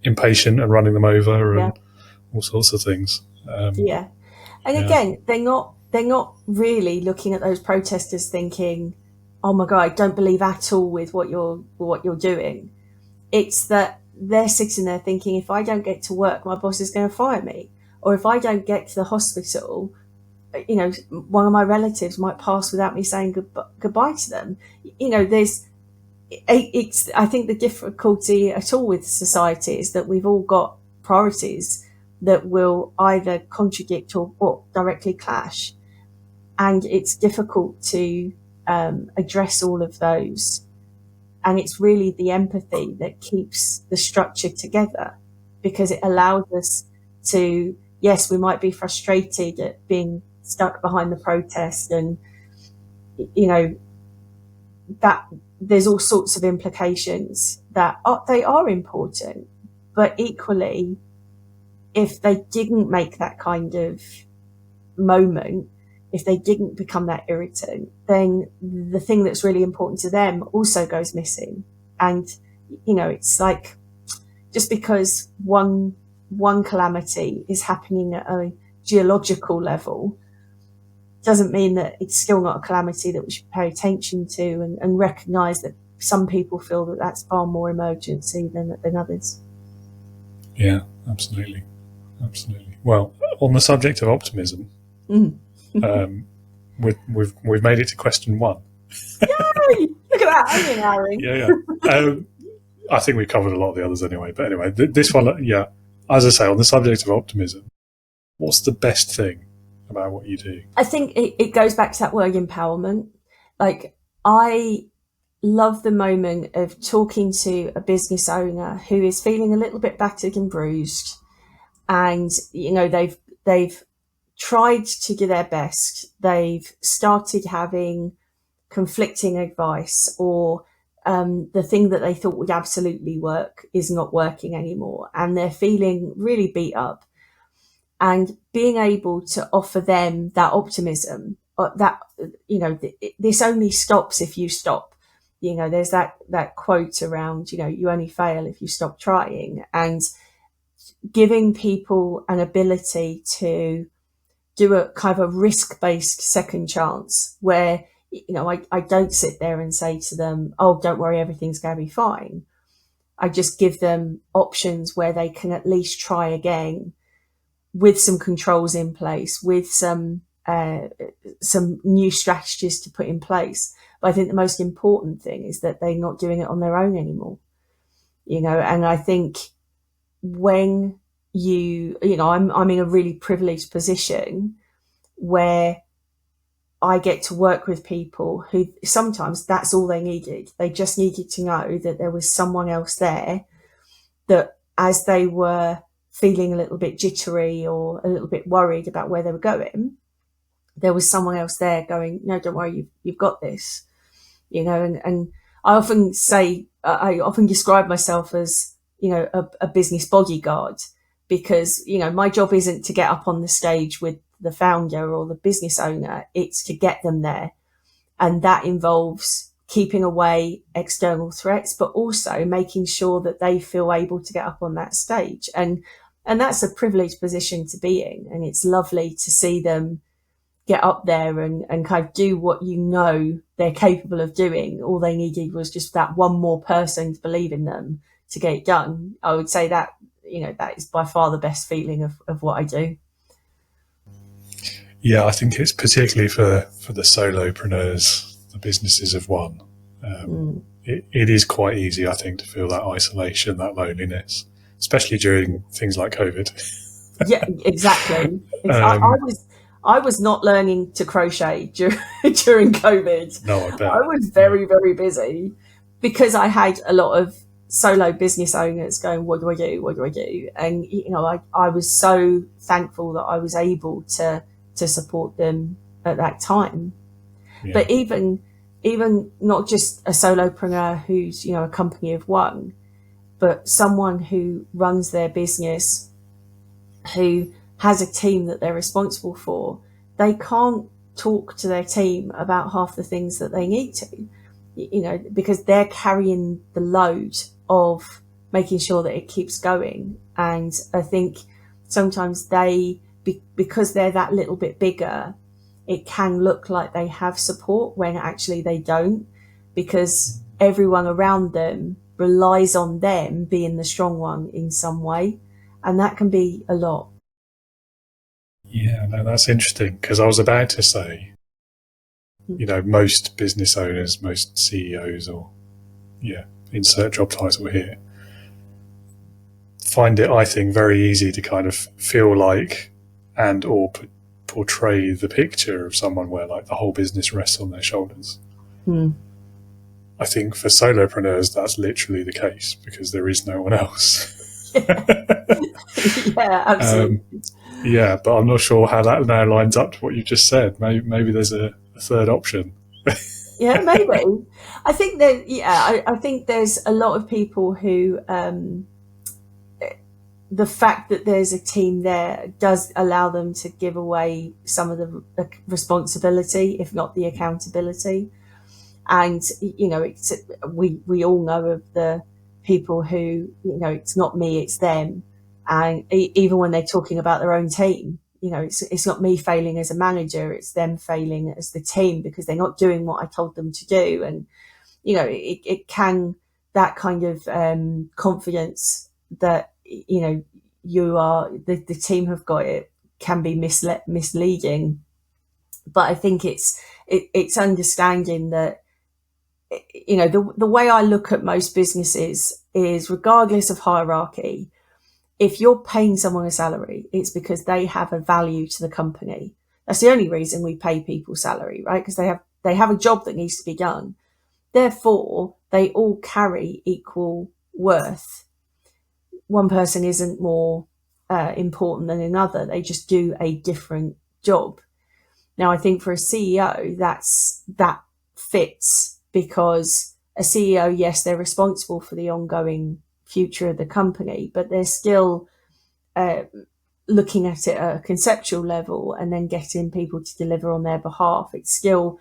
impatient and running them over and all sorts of things. Yeah. And again, they're not really looking at those protesters thinking, oh my God, I don't believe at all with what you're doing. It's that they're sitting there thinking, if I don't get to work, my boss is going to fire me. Or if I don't get to the hospital, one of my relatives might pass without me saying goodbye to them. I think the difficulty at all with society is that we've all got priorities that will either contradict or directly clash. And it's difficult to address all of those. And it's really the empathy that keeps the structure together, because it allows us to, yes, we might be frustrated at being stuck behind the protest, and, that there's all sorts of implications that they are important. But equally, if they didn't make that kind of moment, if they didn't become that irritant, then the thing that's really important to them also goes missing. And, it's like, just because one calamity is happening at a geological level doesn't mean that it's still not a calamity that we should pay attention to and recognise that some people feel that that's far more emergency than others. Yeah, absolutely. Well, on the subject of optimism, we've made it to question 1. Yay! Look at that, onion Harry. Yeah. I think we covered a lot of the others anyway. But anyway, this one, as I say, on the subject of optimism, what's the best thing about what you do? I think it goes back to that word empowerment. Like, I love the moment of talking to a business owner who is feeling a little bit battered and bruised, and they've tried to do their best. They've started having conflicting advice, or the thing that they thought would absolutely work is not working anymore, and they're feeling really beat up. And being able to offer them that optimism, that, this only stops if you stop. There's that quote around, you only fail if you stop trying, and giving people an ability to do a kind of a risk-based second chance where, I don't sit there and say to them, oh, don't worry, everything's going to be fine. I just give them options where they can at least try again, with some controls in place, with some new strategies to put in place. But I think the most important thing is that they're not doing it on their own anymore. And I think when I'm in a really privileged position where I get to work with people who sometimes that's all they needed. They just needed to know that there was someone else there, that as they were feeling a little bit jittery or a little bit worried about where they were going, there was someone else there going, no, don't worry, you've got this. And I often say, I often describe myself as, a business bodyguard, because, my job isn't to get up on the stage with the founder or the business owner, it's to get them there. And that involves keeping away external threats, but also making sure that they feel able to get up on that stage. And that's a privileged position to be in. And it's lovely to see them get up there and kind of do what they're capable of doing. All they needed was just that one more person to believe in them to get it done. I would say that, that is by far the best feeling of what I do. Yeah, I think it's particularly for the solopreneurs, the businesses of one. It is quite easy, I think, to feel that isolation, that loneliness, especially during things like COVID. Yeah, exactly. I was not learning to crochet during COVID. No, I bet. I was very, very busy because I had a lot of solo business owners going, what do I do? What do I do? And, I was so thankful that I was able to support them at that time. Yeah. But even not just a solopreneur who's, a company of one, but someone who runs their business, who has a team that they're responsible for, they can't talk to their team about half the things that they need to, because they're carrying the load of making sure that it keeps going. And I think sometimes they because they're that little bit bigger, it can look like they have support when actually they don't, because everyone around them relies on them being the strong one in some way. And that can be a lot. Yeah, no, that's interesting, because I was about to say, most business owners, most CEOs, or insert job title here, find it, I think, very easy to kind of feel like and or portray the picture of someone where like the whole business rests on their shoulders. I think for solopreneurs, that's literally the case, because there is no one else. Yeah, absolutely. But I'm not sure how that now lines up to what you just said. Maybe there's a third option. Yeah, maybe. I think that, I think there's a lot of people who, the fact that there's a team there does allow them to give away some of the responsibility, if not the accountability. And, we all know of the people who, it's not me, it's them. And even when they're talking about their own team, it's not me failing as a manager, it's them failing as the team because they're not doing what I told them to do. And, it can, that kind of confidence that, you are, the team have got, it can be misleading. But I think it's understanding that, the way I look at most businesses is, regardless of hierarchy, if you're paying someone a salary, it's because they have a value to the company. That's the only reason we pay people salary, right? Because they have a job that needs to be done. Therefore, they all carry equal worth. One person isn't more important than another. They just do a different job. Now, I think for a CEO, that fits, because a CEO, yes, they're responsible for the ongoing future of the company, but they're still looking at it at a conceptual level and then getting people to deliver on their behalf. It's still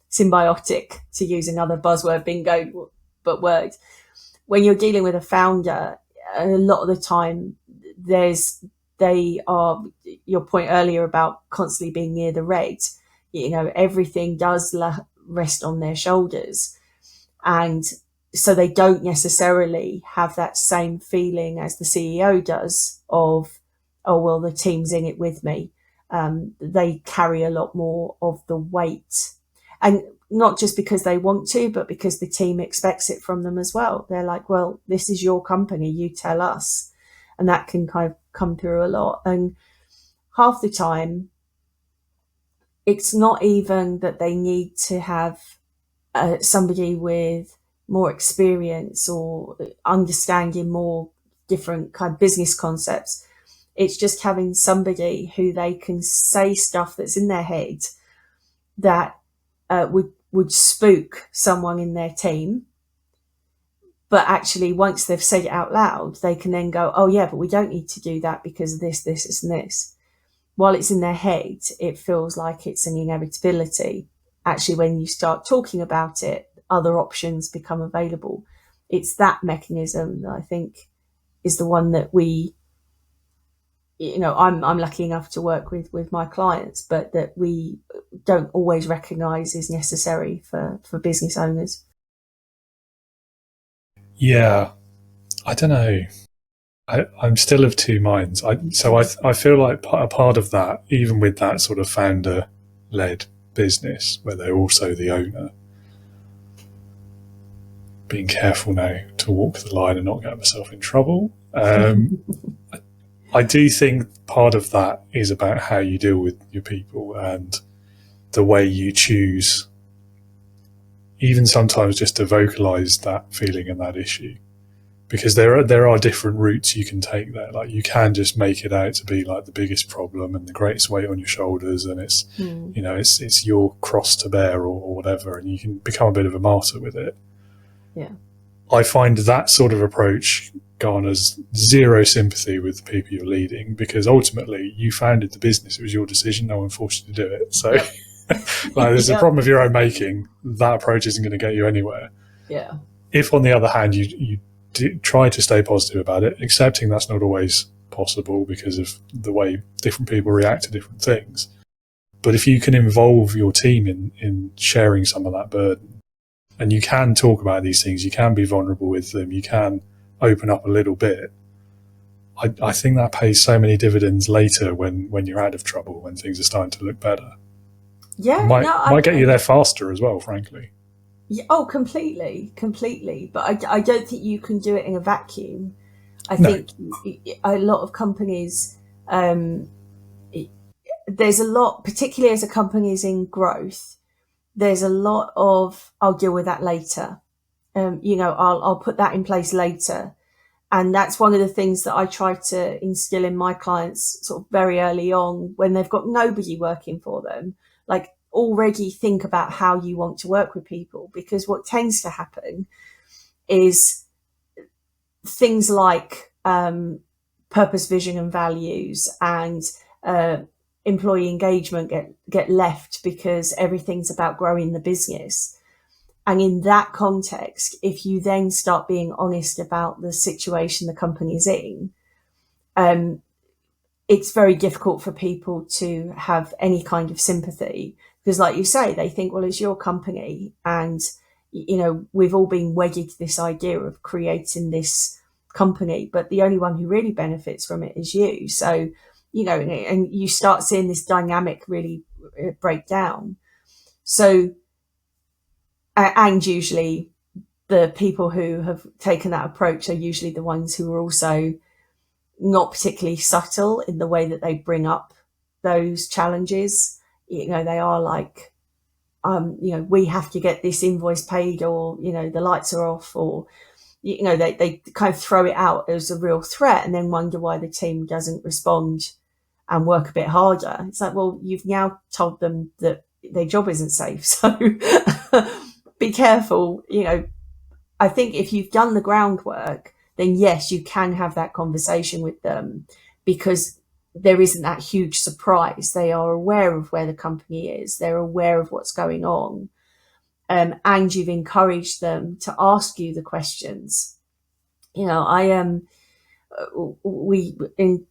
symbiotic, to use another buzzword, bingo, but word. When you're dealing with a founder, a lot of the time they are, your point earlier about constantly being near the red, everything does rest on their shoulders. And so they don't necessarily have that same feeling as the CEO does of, oh, well, the team's in it with me. They carry a lot more of the weight, and not just because they want to, but because the team expects it from them as well. They're like, well, this is your company, you tell us. And that can kind of come through a lot. And half the time, it's not even that they need to have somebody with more experience or understanding more different kind of business concepts. It's just having somebody who they can say stuff that's in their head that would spook someone in their team. But actually, once they've said it out loud, they can then go, oh yeah, but we don't need to do that because of this, and this. While it's in their head, it feels like it's an inevitability. Actually, when you start talking about it, other options become available. It's that mechanism that I think is the one that I'm lucky enough to work with my clients, but that we don't always recognize is necessary for business owners. Yeah, I don't know. I'm still of two minds. I feel like a part of that, even with that sort of founder-led business where they're also the owner, being careful now to walk the line and not get myself in trouble. I do think part of that is about how you deal with your people and the way you choose, even sometimes just to vocalize that feeling and that issue. Because there are different routes you can take there. Like, you can just make it out to be like the biggest problem and the greatest weight on your shoulders, and it's it's your cross to bear or whatever, and you can become a bit of a martyr with it. Yeah, I find that sort of approach garners zero sympathy with the people you're leading, because ultimately you founded the business. It was your decision. No one forced you to do it. So, like, there's a problem of your own making. That approach isn't going to get you anywhere. Yeah. If, on the other hand, you try to stay positive about it, accepting that's not always possible because of the way different people react to different things. But if you can involve your team in sharing some of that burden, and you can talk about these things, you can be vulnerable with them, you can open up a little bit, I think that pays so many dividends later when you're out of trouble, when things are starting to look better. Yeah, might get you there faster as well, frankly. Yeah, oh, completely. But I don't think you can do it in a vacuum. I No. think a lot of companies, there's a lot, particularly as a company is in growth, there's a lot of, I'll deal with that later. I'll put that in place later. And that's one of the things that I try to instill in my clients sort of very early on when they've got nobody working for them. Like, already think about how you want to work with people, because what tends to happen is things like purpose, vision and values and employee engagement get left because everything's about growing the business. And in that context, if you then start being honest about the situation the company's in, it's very difficult for people to have any kind of sympathy, because like you say, they think, well, it's your company and, we've all been wedded to this idea of creating this company, but the only one who really benefits from it is you. So, and you start seeing this dynamic really break down. So, and usually the people who have taken that approach are usually the ones who are also not particularly subtle in the way that they bring up those challenges. They are like, we have to get this invoice paid, or, the lights are off, or, they kind of throw it out as a real threat and then wonder why the team doesn't respond and work a bit harder. It's like, well, you've now told them that their job isn't safe. So be careful. I think if you've done the groundwork, then yes, you can have that conversation with them, because there isn't that huge surprise. They are aware of where the company is. They're aware of what's going on. And you've encouraged them to ask you the questions. We in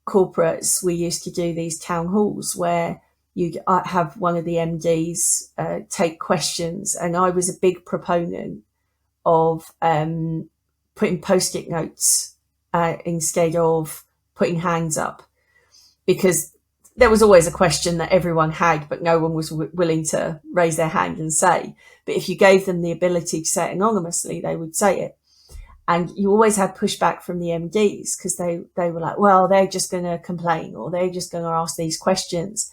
corporates, we used to do these town halls where you'd have one of the MDs take questions, and I was a big proponent of putting post-it notes instead of putting hands up, because there was always a question that everyone had, but no one was willing to raise their hand and say. But if you gave them the ability to say it anonymously, they would say it. And you always had pushback from the MDs, because they were like, well, they're just going to complain, or they're just going to ask these questions.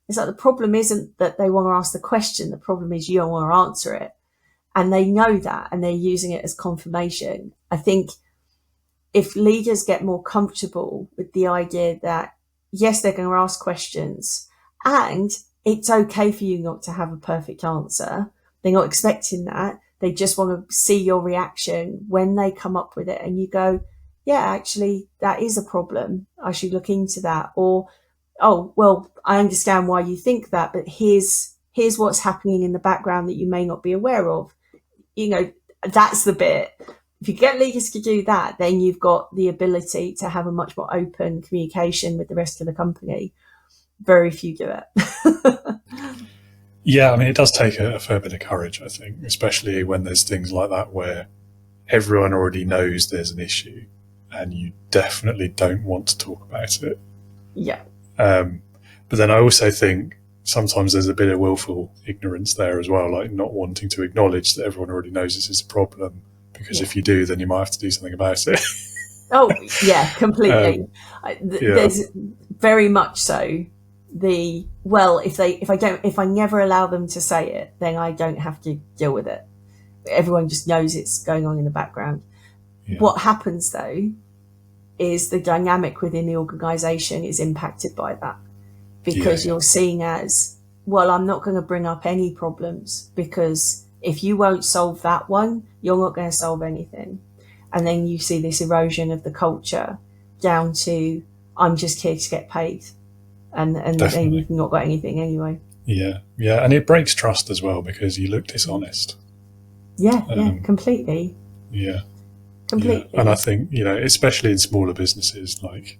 It's like, the problem isn't that they want to ask the question. The problem is you don't want to answer it. And they know that, and they're using it as confirmation. I think if leaders get more comfortable with the idea that, yes, they're going to ask questions, and it's okay for you not to have a perfect answer. They're not expecting that. They just want to see your reaction when they come up with it. And you go, yeah, actually, that is a problem. I should look into that. Or, oh, well, I understand why you think that, but here's what's happening in the background that you may not be aware of. That's the bit. If you get leaders to do that, then you've got the ability to have a much more open communication with the rest of the company. Very few do it. Yeah, I mean, it does take a fair bit of courage, I think, especially when there's things like that where everyone already knows there's an issue and you definitely don't want to talk about it. Yeah. But then I also think sometimes there's a bit of willful ignorance there as well, like not wanting to acknowledge that everyone already knows this is a problem, because if you do, then you might have to do something about it. Oh, yeah, completely. There's very much so if I never allow them to say it, then I don't have to deal with it. Everyone just knows it's going on in the background. Yeah. What happens though is the dynamic within the organization is impacted by that, because you're seen as, well, I'm not going to bring up any problems, because if you won't solve that one, you're not going to solve anything. And then you see this erosion of the culture down to, I'm just here to get paid. And then you've not got anything anyway. Yeah. And it breaks trust as well, because you look dishonest. Yeah, completely. Yeah. completely. And I think, especially in smaller businesses, like,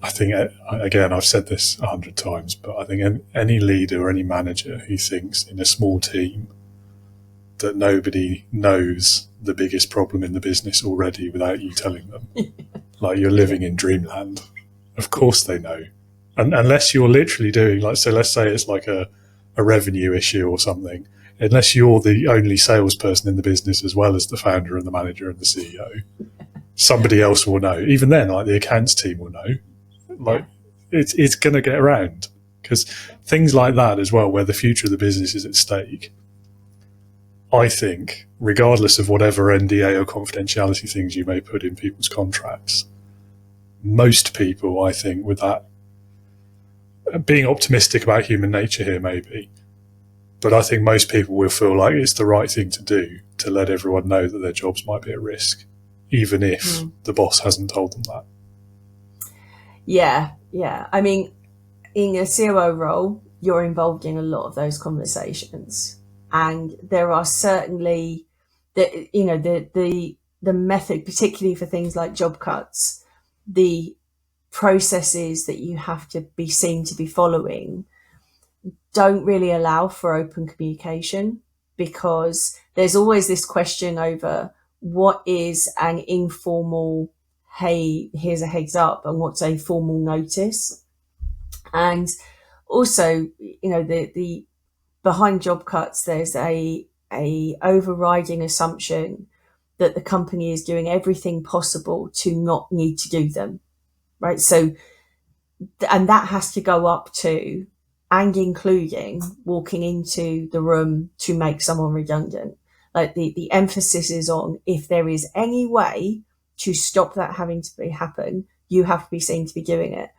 I think, again, I've said this 100 times, but I think any leader or any manager who thinks in a small team that nobody knows the biggest problem in the business already without you telling them, like, you're living in dreamland. Of course they know. And unless you're literally doing, like, so let's say it's like a revenue issue or something, unless you're the only salesperson in the business as well as the founder and the manager and the CEO, somebody else will know. Even then, like, the accounts team will know. Like, it's going to get around, because things like that as well, where the future of the business is at stake, I think, regardless of whatever NDA or confidentiality things you may put in people's contracts, most people, I think, with that, being optimistic about human nature here maybe, but I think most people will feel like it's the right thing to do to let everyone know that their jobs might be at risk, even if the boss hasn't told them that. Yeah. I mean, in a COO role, you're involved in a lot of those conversations, and there are certainly the method, particularly for things like job cuts, the processes that you have to be seen to be following don't really allow for open communication, because there's always this question over what is an informal, hey, here's a heads up, and what's a formal notice. And also, the behind job cuts, there's a overriding assumption that the company is doing everything possible to not need to do them, right? So, and that has to go up to and including walking into the room to make someone redundant. Like, the emphasis is on, if there is any way to stop that having to happen, you have to be seen to be doing it.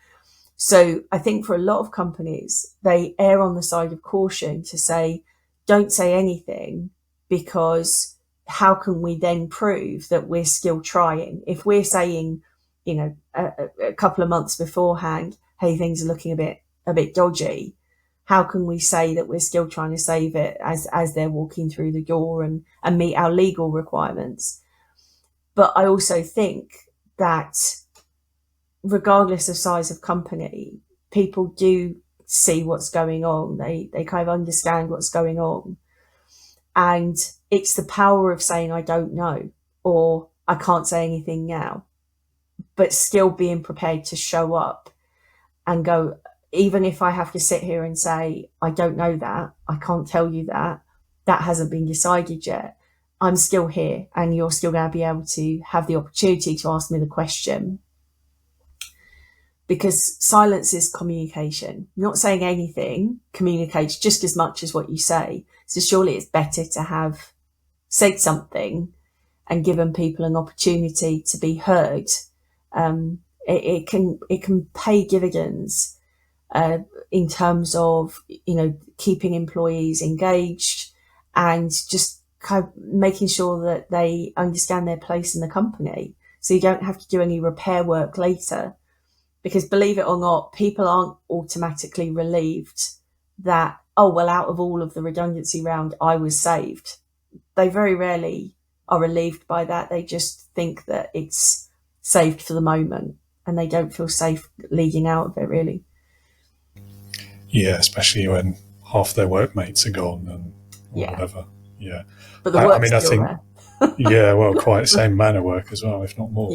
So I think for a lot of companies, they err on the side of caution to say, don't say anything, because how can we then prove that we're still trying? If we're saying, a couple of months beforehand, hey, things are looking a bit dodgy, how can we say that we're still trying to save it as they're walking through the door and meet our legal requirements? But I also think that regardless of size of company, people do see what's going on. They kind of understand what's going on. And it's the power of saying, I don't know, or I can't say anything now, but still being prepared to show up and go, even if I have to sit here and say, I don't know that, I can't tell you that hasn't been decided yet, I'm still here, and you're still going to be able to have the opportunity to ask me the question. Because silence is communication. Not saying anything communicates just as much as what you say. So surely it's better to have said something and given people an opportunity to be heard. It can pay dividends in terms of, keeping employees engaged and just kind of making sure that they understand their place in the company. So you don't have to do any repair work later. Because believe it or not, people aren't automatically relieved that, oh, well, out of all of the redundancy round, I was saved. They very rarely are relieved by that. They just think that it's saved for the moment, and they don't feel safe leading out of it, really. Yeah, especially when half their workmates are gone and whatever. Yeah. But the work's still there. Yeah, well, quite same amount of work as well, if not more.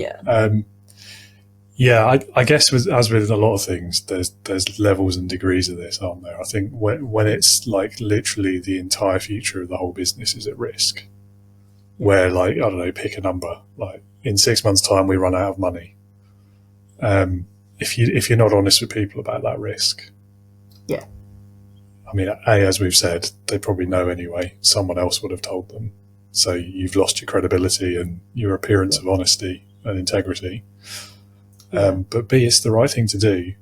Yeah. I guess as with a lot of things, there's levels and degrees of this, aren't there? I think when it's like literally the entire future of the whole business is at risk, where, like, I don't know, pick a number, like in 6 months' time we run out of money. If you're not honest with people about that risk, I mean, as we've said, they probably know anyway. Someone else would have told them, so you've lost your credibility and your appearance of honesty and integrity. But B, it's the right thing to do.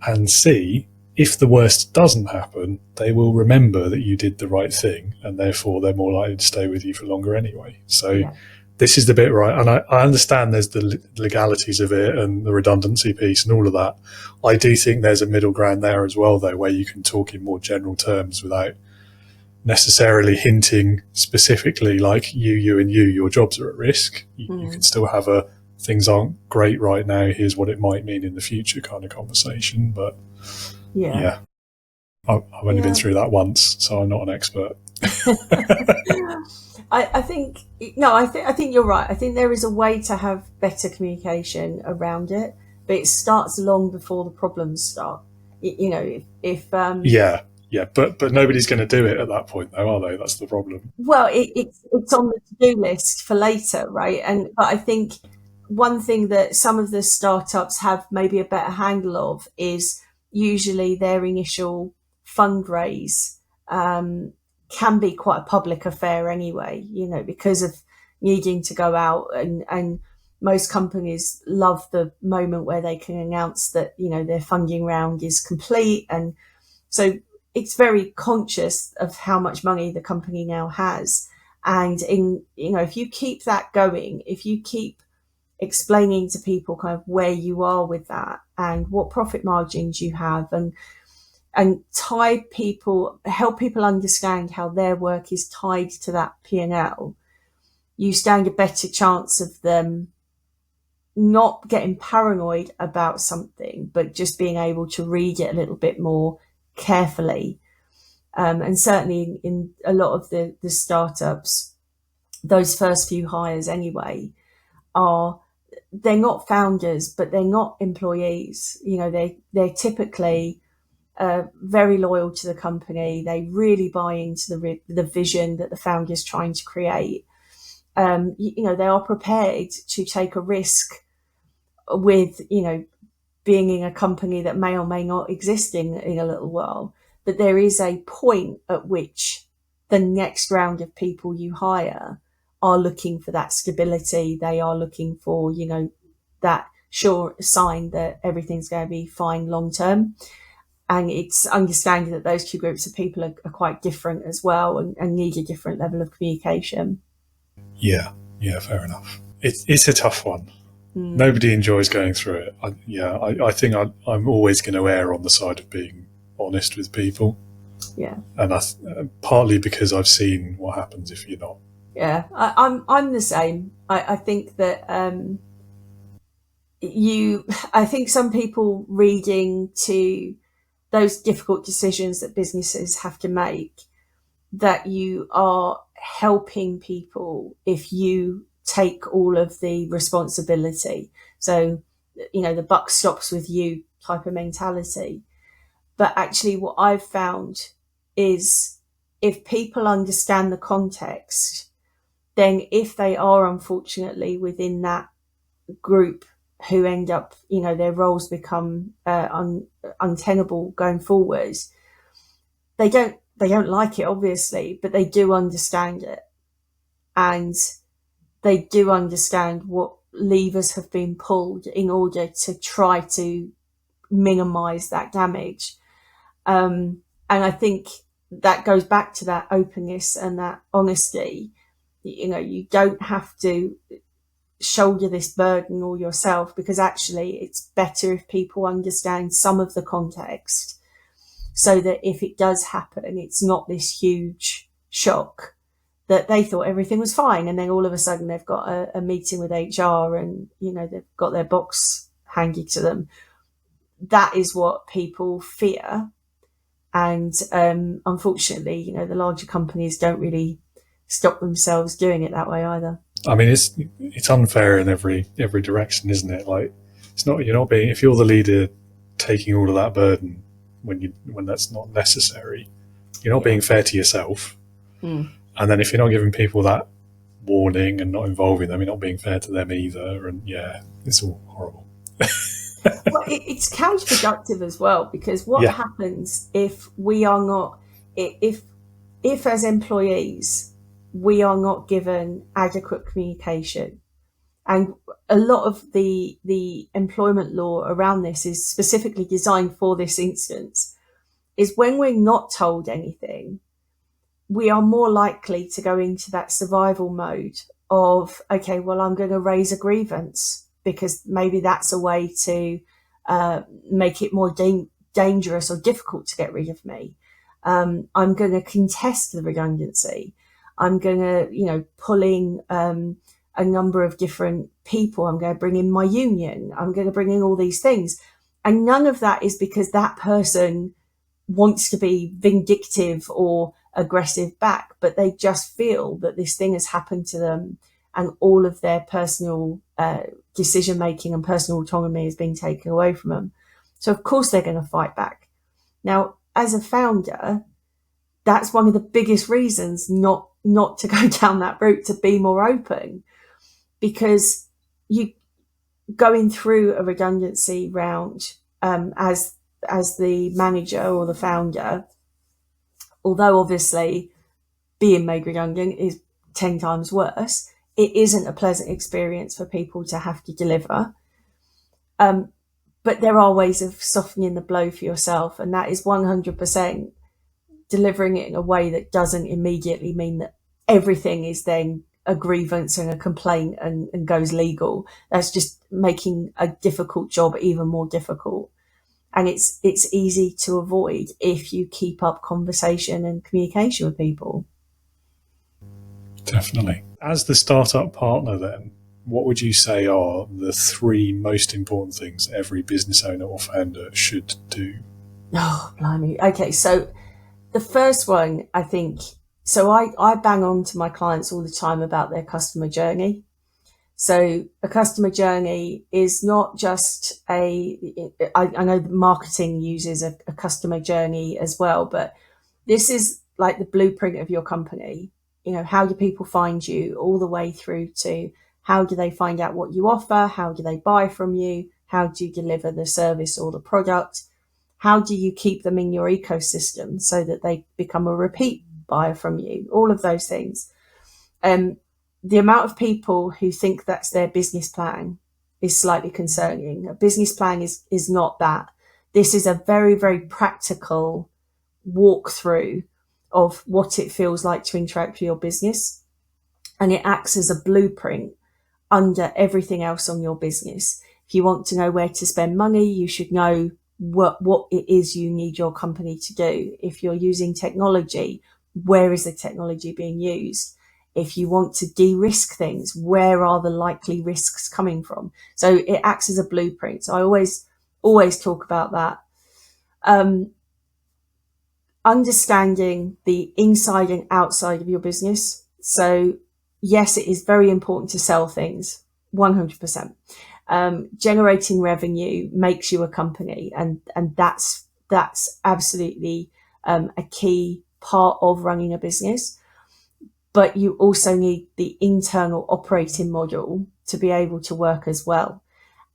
And C, if the worst doesn't happen, they will remember that you did the right thing, and therefore they're more likely to stay with you for longer anyway. So this is the bit right. And I understand there's the legalities of it and the redundancy piece and all of that. I do think there's a middle ground there as well, though, where you can talk in more general terms without necessarily hinting specifically like you and your jobs are at risk. You can still have a things aren't great right now, here's what it might mean in the future kind of conversation. But yeah, I've only been through that once, so I'm not an expert. I think you're right. I think there is a way to have better communication around it, but it starts long before the problems start. But nobody's going to do it at that point, though, are they? That's the problem. Well, it's on the to-do list for later, right? But I think one thing that some of the startups have maybe a better handle of is usually their initial fundraise can be quite a public affair anyway, because of needing to go out, and most companies love the moment where they can announce that, their funding round is complete. And so it's very conscious of how much money the company now has. And if you keep that going, if you keep explaining to people kind of where you are with that and what profit margins you have, and help people understand how their work is tied to that P&L, you stand a better chance of them not getting paranoid about something, but just being able to read it a little bit more carefully. And certainly in a lot of the startups, those first few hires anyway, they're not founders, but they're not employees. They're typically very loyal to the company. They really buy into the vision that the founder's trying to create. They are prepared to take a risk with, being in a company that may or may not exist in a little while. But there is a point at which the next round of people you hire are looking for that stability. They are looking for, that sure sign that everything's going to be fine long term. And it's understanding that those two groups of people are quite different as well, and need a different level of communication. Yeah, fair enough. It's a tough one. Nobody enjoys going through it. I think I'm always going to err on the side of being honest with people. Yeah. And partly because I've seen what happens if you're not. Yeah, I'm the same. I think that I think some people reading to those difficult decisions that businesses have to make, that you are helping people if you take all of the responsibility. So, the buck stops with you type of mentality. But actually what I've found is if people understand the context, then if they are unfortunately within that group who end up, their roles become untenable going forwards, they don't like it, obviously, but they do understand it. And they do understand what levers have been pulled in order to try to minimize that damage. And I think that goes back to that openness and that honesty. You don't have to shoulder this burden all yourself, because actually it's better if people understand some of the context, so that if it does happen, it's not this huge shock that they thought everything was fine, and then all of a sudden they've got a meeting with HR, and they've got their box handed to them. That is what people fear. And unfortunately, the larger companies don't really stop themselves doing it that way either. I mean, it's unfair in every direction, isn't it? Like, you're not being, if you're the leader taking all of that burden when that's not necessary, you're not being fair to yourself. And then if you're not giving people that warning and not involving them, you're not being fair to them either. And it's all horrible. Well, it's counterproductive as well, because what happens if we are not, if as employees we are not given adequate communication, and a lot of the employment law around this is specifically designed for this instance, is when we're not told anything, we are more likely to go into that survival mode of, okay, well, I'm going to raise a grievance, because maybe that's a way to make it more dangerous or difficult to get rid of me. I'm going to contest the redundancy. I'm going to, pulling a number of different people. I'm going to bring in my union. I'm going to bring in all these things. And none of that is because that person wants to be vindictive or aggressive back, but they just feel that this thing has happened to them and all of their personal decision making and personal autonomy is being taken away from them. So of course they're going to fight back. Now, as a founder, that's one of the biggest reasons not to go down that route, to be more open, because you going through a redundancy round as the manager or the founder, although obviously being made redundant is 10 times worse, it isn't a pleasant experience for people to have to deliver. But there are ways of softening the blow for yourself, and that is 100% delivering it in a way that doesn't immediately mean that everything is then a grievance and a complaint and goes legal. That's just making a difficult job even more difficult. And it's easy to avoid if you keep up conversation and communication with people. Definitely. As the startup partner then, what would you say are the 3 most important things every business owner or founder should do? Oh, blimey. Okay, so the first one, I think, so I bang on to my clients all the time about their customer journey. So a customer journey is not just I know marketing uses a customer journey as well, but this is like the blueprint of your company. How do people find you, all the way through to how do they find out what you offer? How do they buy from you? How do you deliver the service or the product? How do you keep them in your ecosystem so that they become a repeat buyer from you? All of those things. The amount of people who think that's their business plan is slightly concerning. A business plan is not that. This is a very, very practical walkthrough of what it feels like to interact with your business. And it acts as a blueprint under everything else on your business. If you want to know where to spend money, you should know what it is you need your company to do. If you're using technology, where is the technology being used? If you want to de-risk things, where are the likely risks coming from? So it acts as a blueprint. So I always talk about that. Understanding the inside and outside of your business. So yes, it is very important to sell things, 100%. Generating revenue makes you a company, and that's absolutely a key part of running a business. But you also need the internal operating model to be able to work as well.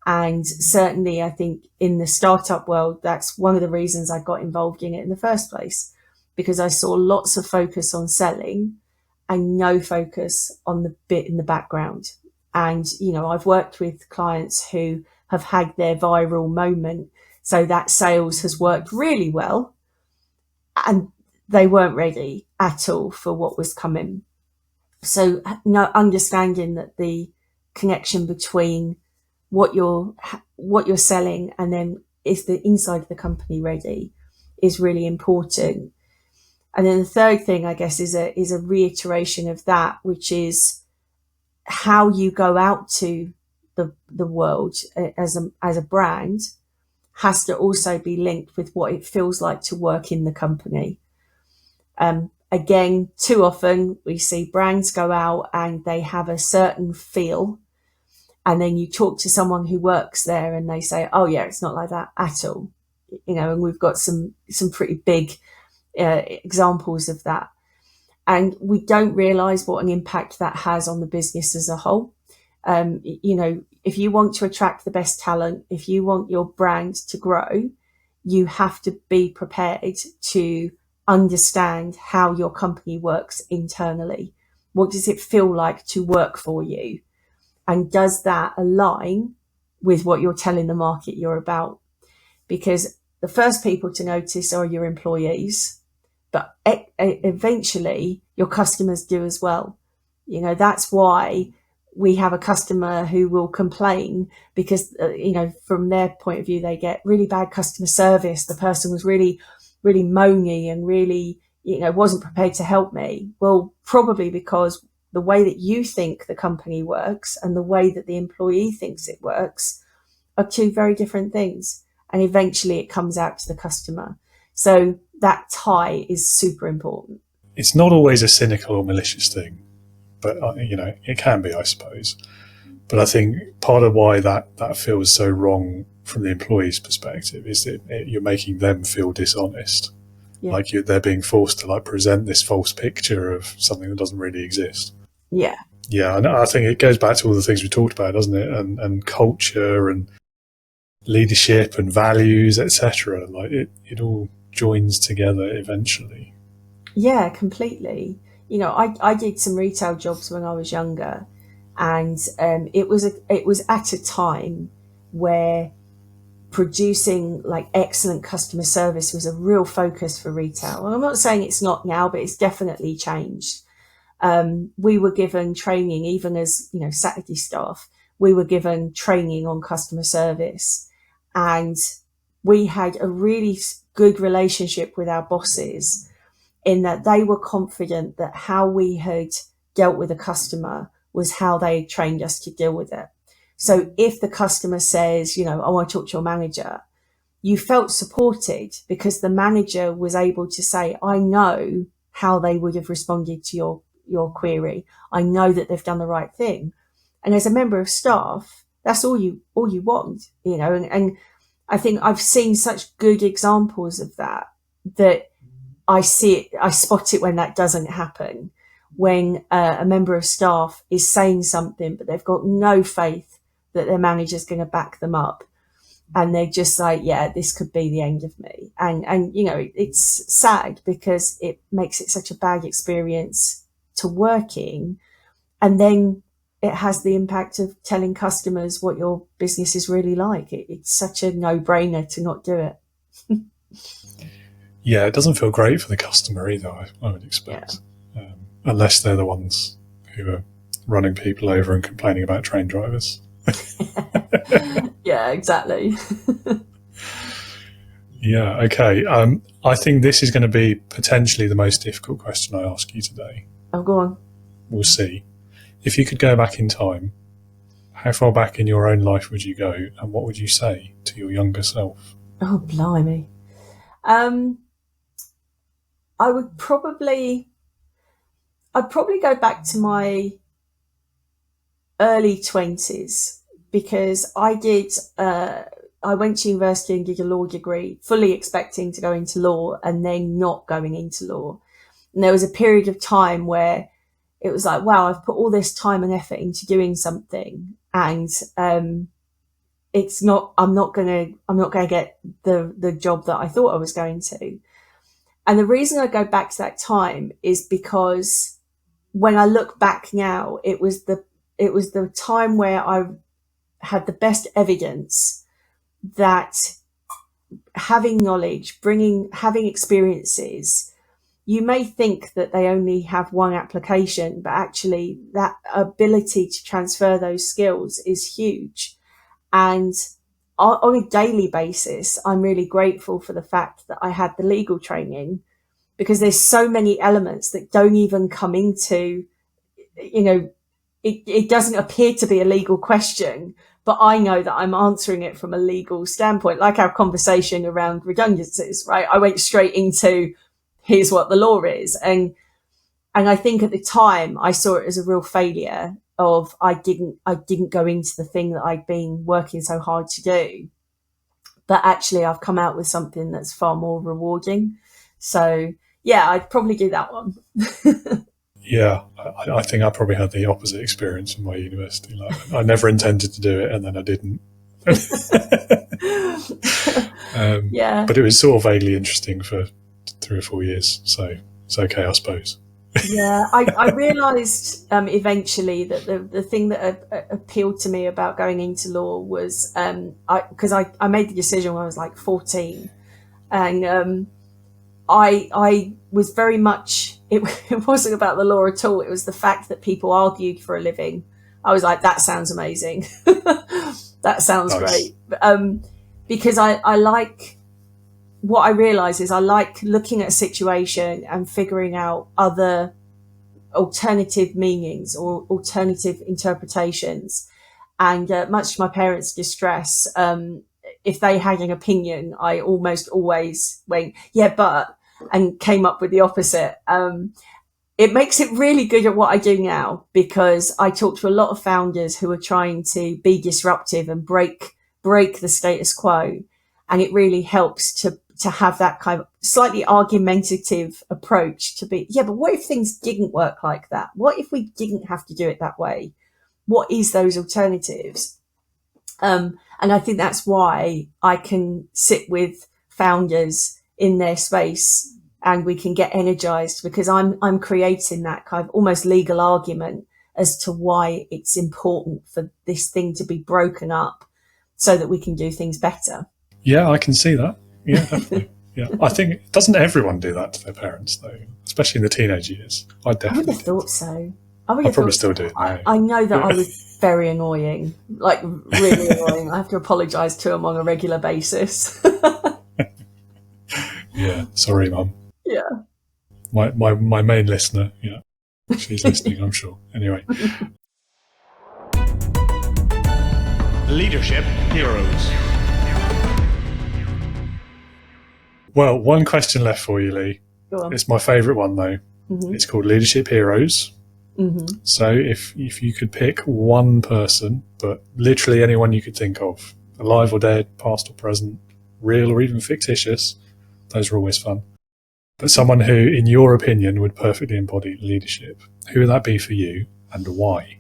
And certainly I think in the startup world, that's one of the reasons I got involved in it in the first place, because I saw lots of focus on selling and no focus on the bit in the background. And, I've worked with clients who have had their viral moment. So that sales has worked really well and they weren't ready at all for what was coming. So understanding that the connection between what you're selling and then is the inside of the company ready is really important. And then the third thing, I guess, is a reiteration of that, which is how you go out to the world as a brand has to also be linked with what it feels like to work in the company. Again, too often we see brands go out and they have a certain feel, and then you talk to someone who works there and they say, oh yeah, it's not like that at all. And we've got some pretty big examples of that. And we don't realize what an impact that has on the business as a whole. If you want to attract the best talent, if you want your brand to grow, you have to be prepared to understand how your company works internally. What does it feel like to work for you? And does that align with what you're telling the market you're about? Because the first people to notice are your employees, but eventually your customers do as well. That's why we have a customer who will complain because, from their point of view, they get really bad customer service. The person was really really moany and really, wasn't prepared to help me. Well, probably because the way that you think the company works and the way that the employee thinks it works are two very different things. And eventually it comes out to the customer. So that tie is super important. It's not always a cynical or malicious thing, but it can be, I suppose. But I think part of why that feels so wrong from the employee's perspective is that you're making them feel dishonest. Yeah. Like they're being forced to present this false picture of something that doesn't really exist. Yeah. Yeah, and I think it goes back to all the things we talked about, doesn't it? And culture and leadership and values, etc. It all joins together eventually. Yeah, completely. I did some retail jobs when I was younger, and it was at a time where producing excellent customer service was a real focus for retail. And I'm not saying it's not now, but it's definitely changed. We were given training, even as Saturday staff, we were given training on customer service, and we had a really good relationship with our bosses in that they were confident that how we had dealt with a customer was how they trained us to deal with it. So if the customer says, I want to talk to your manager, you felt supported because the manager was able to say, I know how they would have responded to your query. I know that they've done the right thing. And as a member of staff, that's all you want, and I think I've seen such good examples of that I spot it when that doesn't happen, when a member of staff is saying something, but they've got no faith that their manager's going to back them up. And they're just like, yeah, this could be the end of me. And it's sad because it makes it such a bad experience to working. And then it has the impact of telling customers what your business is really like. It's such a no-brainer to not do it. Yeah, it doesn't feel great for the customer either, I would expect. Yeah. Unless they're the ones who are running people over and complaining about train drivers. Yeah, exactly. Yeah, okay. I think this is going to be potentially the most difficult question I ask you today. Oh, go on. We'll see. If you could go back in time, how far back in your own life would you go, and what would you say to your younger self? Oh, blimey. I'd probably go back to my early 20s because I went to university and did a law degree, fully expecting to go into law and then not going into law. And there was a period of time where it was like, wow, I've put all this time and effort into doing something, and I'm not going to get the job that I thought I was going to. And the reason I go back to that time is because when I look back now, it was the time where I had the best evidence that having knowledge, having experiences, you may think that they only have one application, but actually that ability to transfer those skills is huge. And on a daily basis, I'm really grateful for the fact that I had the legal training, because there's so many elements that don't even come into, it doesn't appear to be a legal question, but I know that I'm answering it from a legal standpoint, like our conversation around redundancies, right? I went straight into, here's what the law is. And I think at the time I saw it as a real failure of I didn't go into the thing that I'd been working so hard to do. But actually I've come out with something that's far more rewarding. So yeah, I'd probably do that one. Yeah, I think I probably had the opposite experience in my university. I never intended to do it, and then I didn't. Yeah. But it was sort of vaguely interesting for 3 or 4 years, so it's okay, I suppose. Yeah, I realised eventually that the thing that appealed to me about going into law was because I made the decision when I was like 14, and I was very much, it wasn't about the law at all. It was the fact that people argued for a living. I was like, that sounds amazing. That sounds nice. Great. Because I like what I realise is I like looking at a situation and figuring out other alternative meanings or alternative interpretations. And much to my parents' distress, if they had an opinion, I almost always went, yeah, but, and came up with the opposite. It makes it really good at what I do now, because I talk to a lot of founders who are trying to be disruptive and break the status quo. And it really helps to have that kind of slightly argumentative approach to be, yeah, but what if things didn't work like that? What if we didn't have to do it that way? What is those alternatives? And I think that's why I can sit with founders in their space and we can get energized, because I'm creating that kind of almost legal argument as to why it's important for this thing to be broken up so that we can do things better. Yeah, I can see that. Yeah, definitely. Yeah, I think, doesn't everyone do that to their parents though, especially in the teenage years? I definitely would have thought so. I probably still do it now. I know that I was very annoying, like really annoying. I have to apologise to them on a regular basis. Yeah, sorry, Mum. Yeah. My main listener, yeah. She's listening, I'm sure. Anyway. Leadership Heroes. Well, one question left for you, Lee. Go on. It's my favourite one, though. Mm-hmm. It's called Leadership Heroes. Mm-hmm. So if you could pick one person, but literally anyone you could think of, alive or dead, past or present, real or even fictitious, those are always fun. But someone who, in your opinion, would perfectly embody leadership, who would that be for you and why?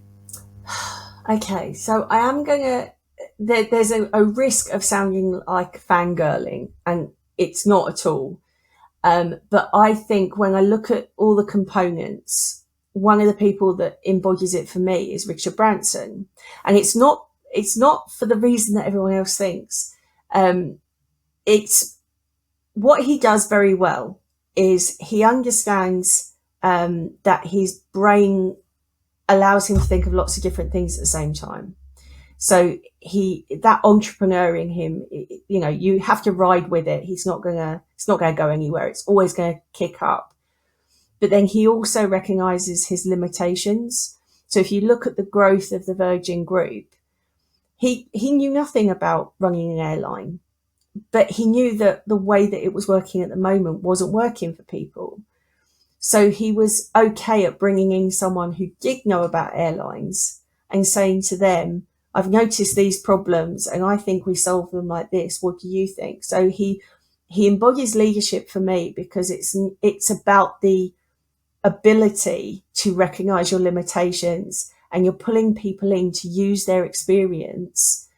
Okay, so I am going to... There's a risk of sounding like fangirling, and it's not at all. But I think when I look at all the components, one of the people that embodies it for me is Richard Branson. And it's not for the reason that everyone else thinks. It's what he does very well is he understands that his brain allows him to think of lots of different things at the same time. So that entrepreneur in him, you know, you have to ride with it. It's not gonna go anywhere. It's always going to kick up. But then he also recognizes his limitations. So if you look at the growth of the Virgin Group, he knew nothing about running an airline, but he knew that the way that it was working at the moment wasn't working for people. So he was okay at bringing in someone who did know about airlines and saying to them, I've noticed these problems and I think we solve them like this. What do you think? So he embodies leadership for me because it's about the ability to recognize your limitations, and you're pulling people in to use their experience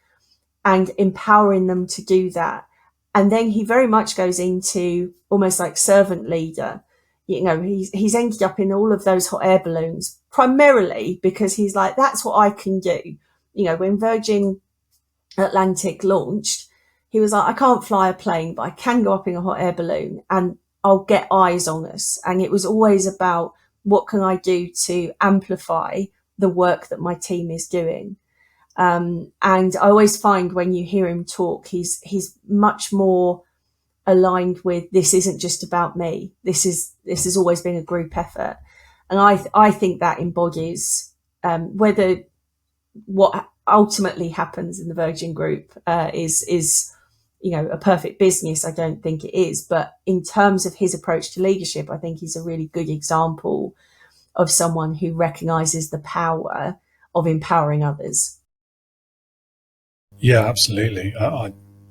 and empowering them to do that. And then he very much goes into almost like servant leader. You know, he's ended up in all of those hot air balloons primarily because he's like, that's what I can do. You know, when Virgin Atlantic launched, he was like, I can't fly a plane, but I can go up in a hot air balloon and I'll get eyes on us. And it was always about what can I do to amplify the work that my team is doing. And I always find when you hear him talk, he's much more aligned with, this isn't just about me. This has always been a group effort. And I think that embodies, whether what ultimately happens in the Virgin Group, is, you know, a perfect business. I don't think it is, but in terms of his approach to leadership, I think he's a really good example of someone who recognizes the power of empowering others. Yeah, absolutely.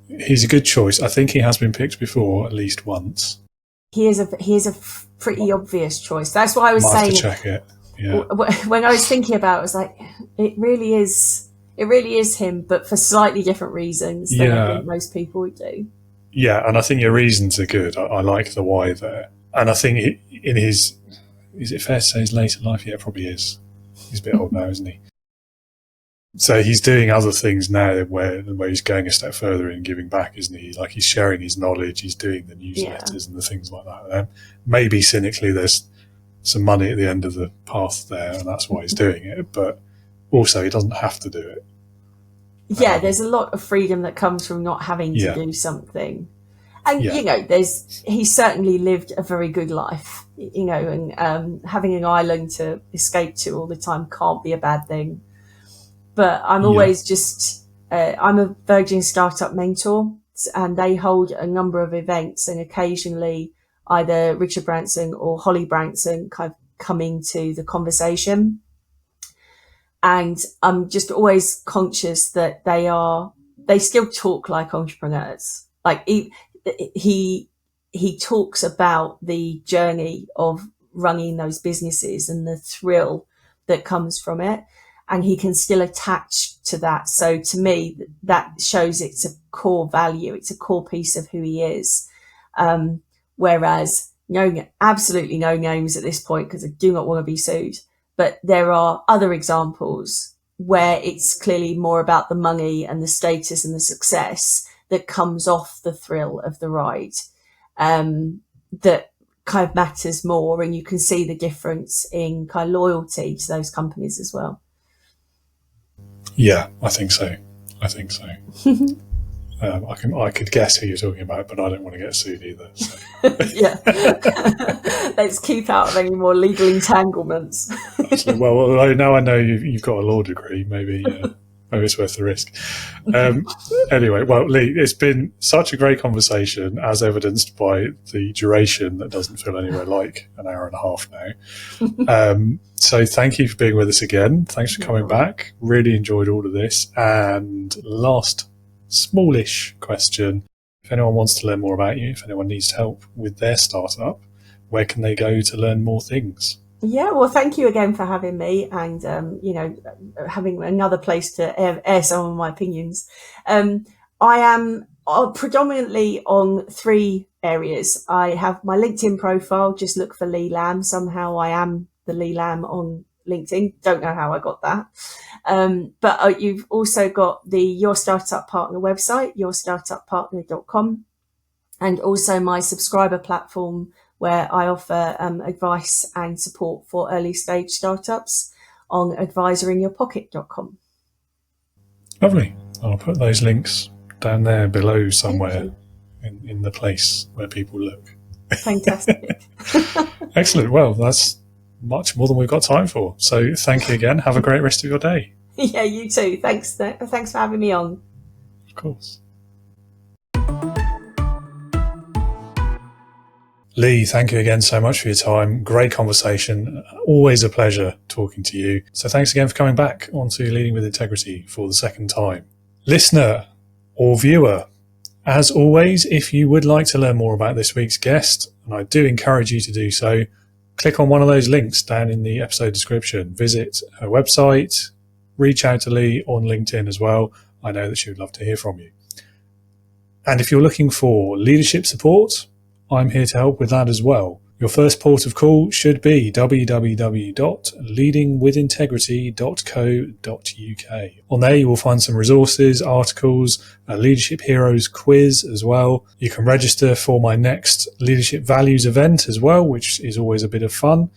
He's a good choice. I think he has been picked before at least once. He is a pretty obvious choice. That's why I was saying. Have to check it. Yeah. When I was thinking about it, I was like, it really is him, but for slightly different reasons than I think most people would do. Yeah, and I think your reasons are good. I like the why there. And I think in his, is it fair to say his later life? Yeah, it probably is. He's a bit old now, isn't he? So he's doing other things now where he's going a step further in giving back, isn't he? Like he's sharing his knowledge, he's doing the newsletters and the things like that. And maybe cynically there's some money at the end of the path there and that's why he's doing it, but also he doesn't have to do it. Yeah, there's a lot of freedom that comes from not having to do something. And, you know, he's certainly lived a very good life, you know, and having an island to escape to all the time can't be a bad thing. But I'm always I'm a Virgin Startup mentor, and they hold a number of events, and occasionally either Richard Branson or Holly Branson kind of come into the conversation. And I'm just always conscious that they still talk like entrepreneurs. Like he talks about the journey of running those businesses and the thrill that comes from it. And he can still attach to that. So to me, that shows it's a core value. It's a core piece of who he is. Whereas absolutely no names at this point, because I do not want to be sued. But there are other examples where it's clearly more about the money and the status and the success that comes off the thrill of the ride, that kind of matters more. And you can see the difference in kind of loyalty to those companies as well. Yeah, I think so. I could guess who you're talking about, but I don't want to get sued either. So. Yeah. Let's keep out of any more legal entanglements. Well, now I know you've got a law degree. Maybe it's worth the risk. Anyway, well, Lee, it's been such a great conversation, as evidenced by the duration that doesn't feel anywhere like an hour and a half now. So thank you for being with us again. Thanks for coming back. Really enjoyed all of this. And last smallish question, if anyone wants to learn more about you, if anyone needs help with their startup, where can they go to learn more things? Yeah, well, thank you again for having me, and having another place to air some of my opinions. I am predominantly on 3 areas. I have my LinkedIn profile. Just look for Lee Lamb. Somehow I am the Lee Lamb on LinkedIn. Don't know how I got that. But you've also got the Your Startup Partner website, yourstartuppartner.com, and also my subscriber platform, where I offer advice and support for early stage startups on advisorinyourpocket.com. Lovely. I'll put those links down there below somewhere in the place where people look. Fantastic. Excellent. Well, that's much more than we've got time for. So thank you again. Have a great rest of your day. Yeah, you too. Thanks for having me on. Of course. Lee, thank you again so much for your time. Great conversation. Always a pleasure talking to you. So thanks again for coming back onto Leading with Integrity for the second time. Listener or viewer, as always, if you would like to learn more about this week's guest, and I do encourage you to do so, click on one of those links down in the episode description. Visit her website, reach out to Lee on LinkedIn as well. I know that she would love to hear from you. And if you're looking for leadership support, I'm here to help with that as well. Your first port of call should be www.leadingwithintegrity.co.uk. On there you will find some resources, articles, a Leadership Heroes quiz as well. You can register for my next Leadership Values event as well, which is always a bit of fun.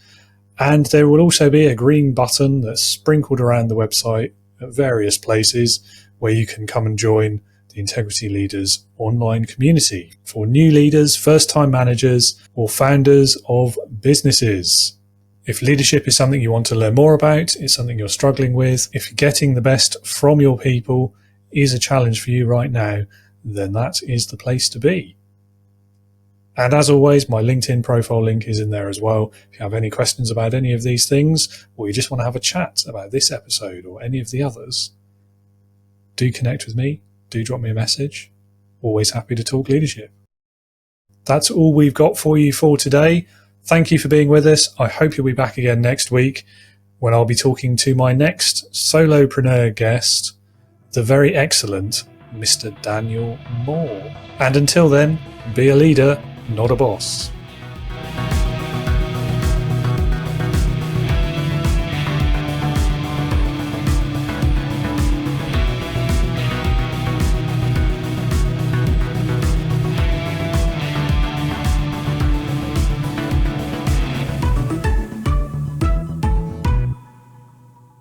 And there will also be a green button that's sprinkled around the website at various places where you can come and join the Integrity Leaders online community for new leaders, first-time managers, or founders of businesses. If leadership is something you want to learn more about, it's something you're struggling with, if getting the best from your people is a challenge for you right now, then that is the place to be. And as always, my LinkedIn profile link is in there as well. If you have any questions about any of these things, or you just want to have a chat about this episode or any of the others, do connect with me. Do drop me a message. Always happy to talk leadership. That's all we've got for you for today. Thank you for being with us. I hope you'll be back again next week when I'll be talking to my next solopreneur guest, the very excellent Mr. Daniel Moore. And until then, be a leader, not a boss.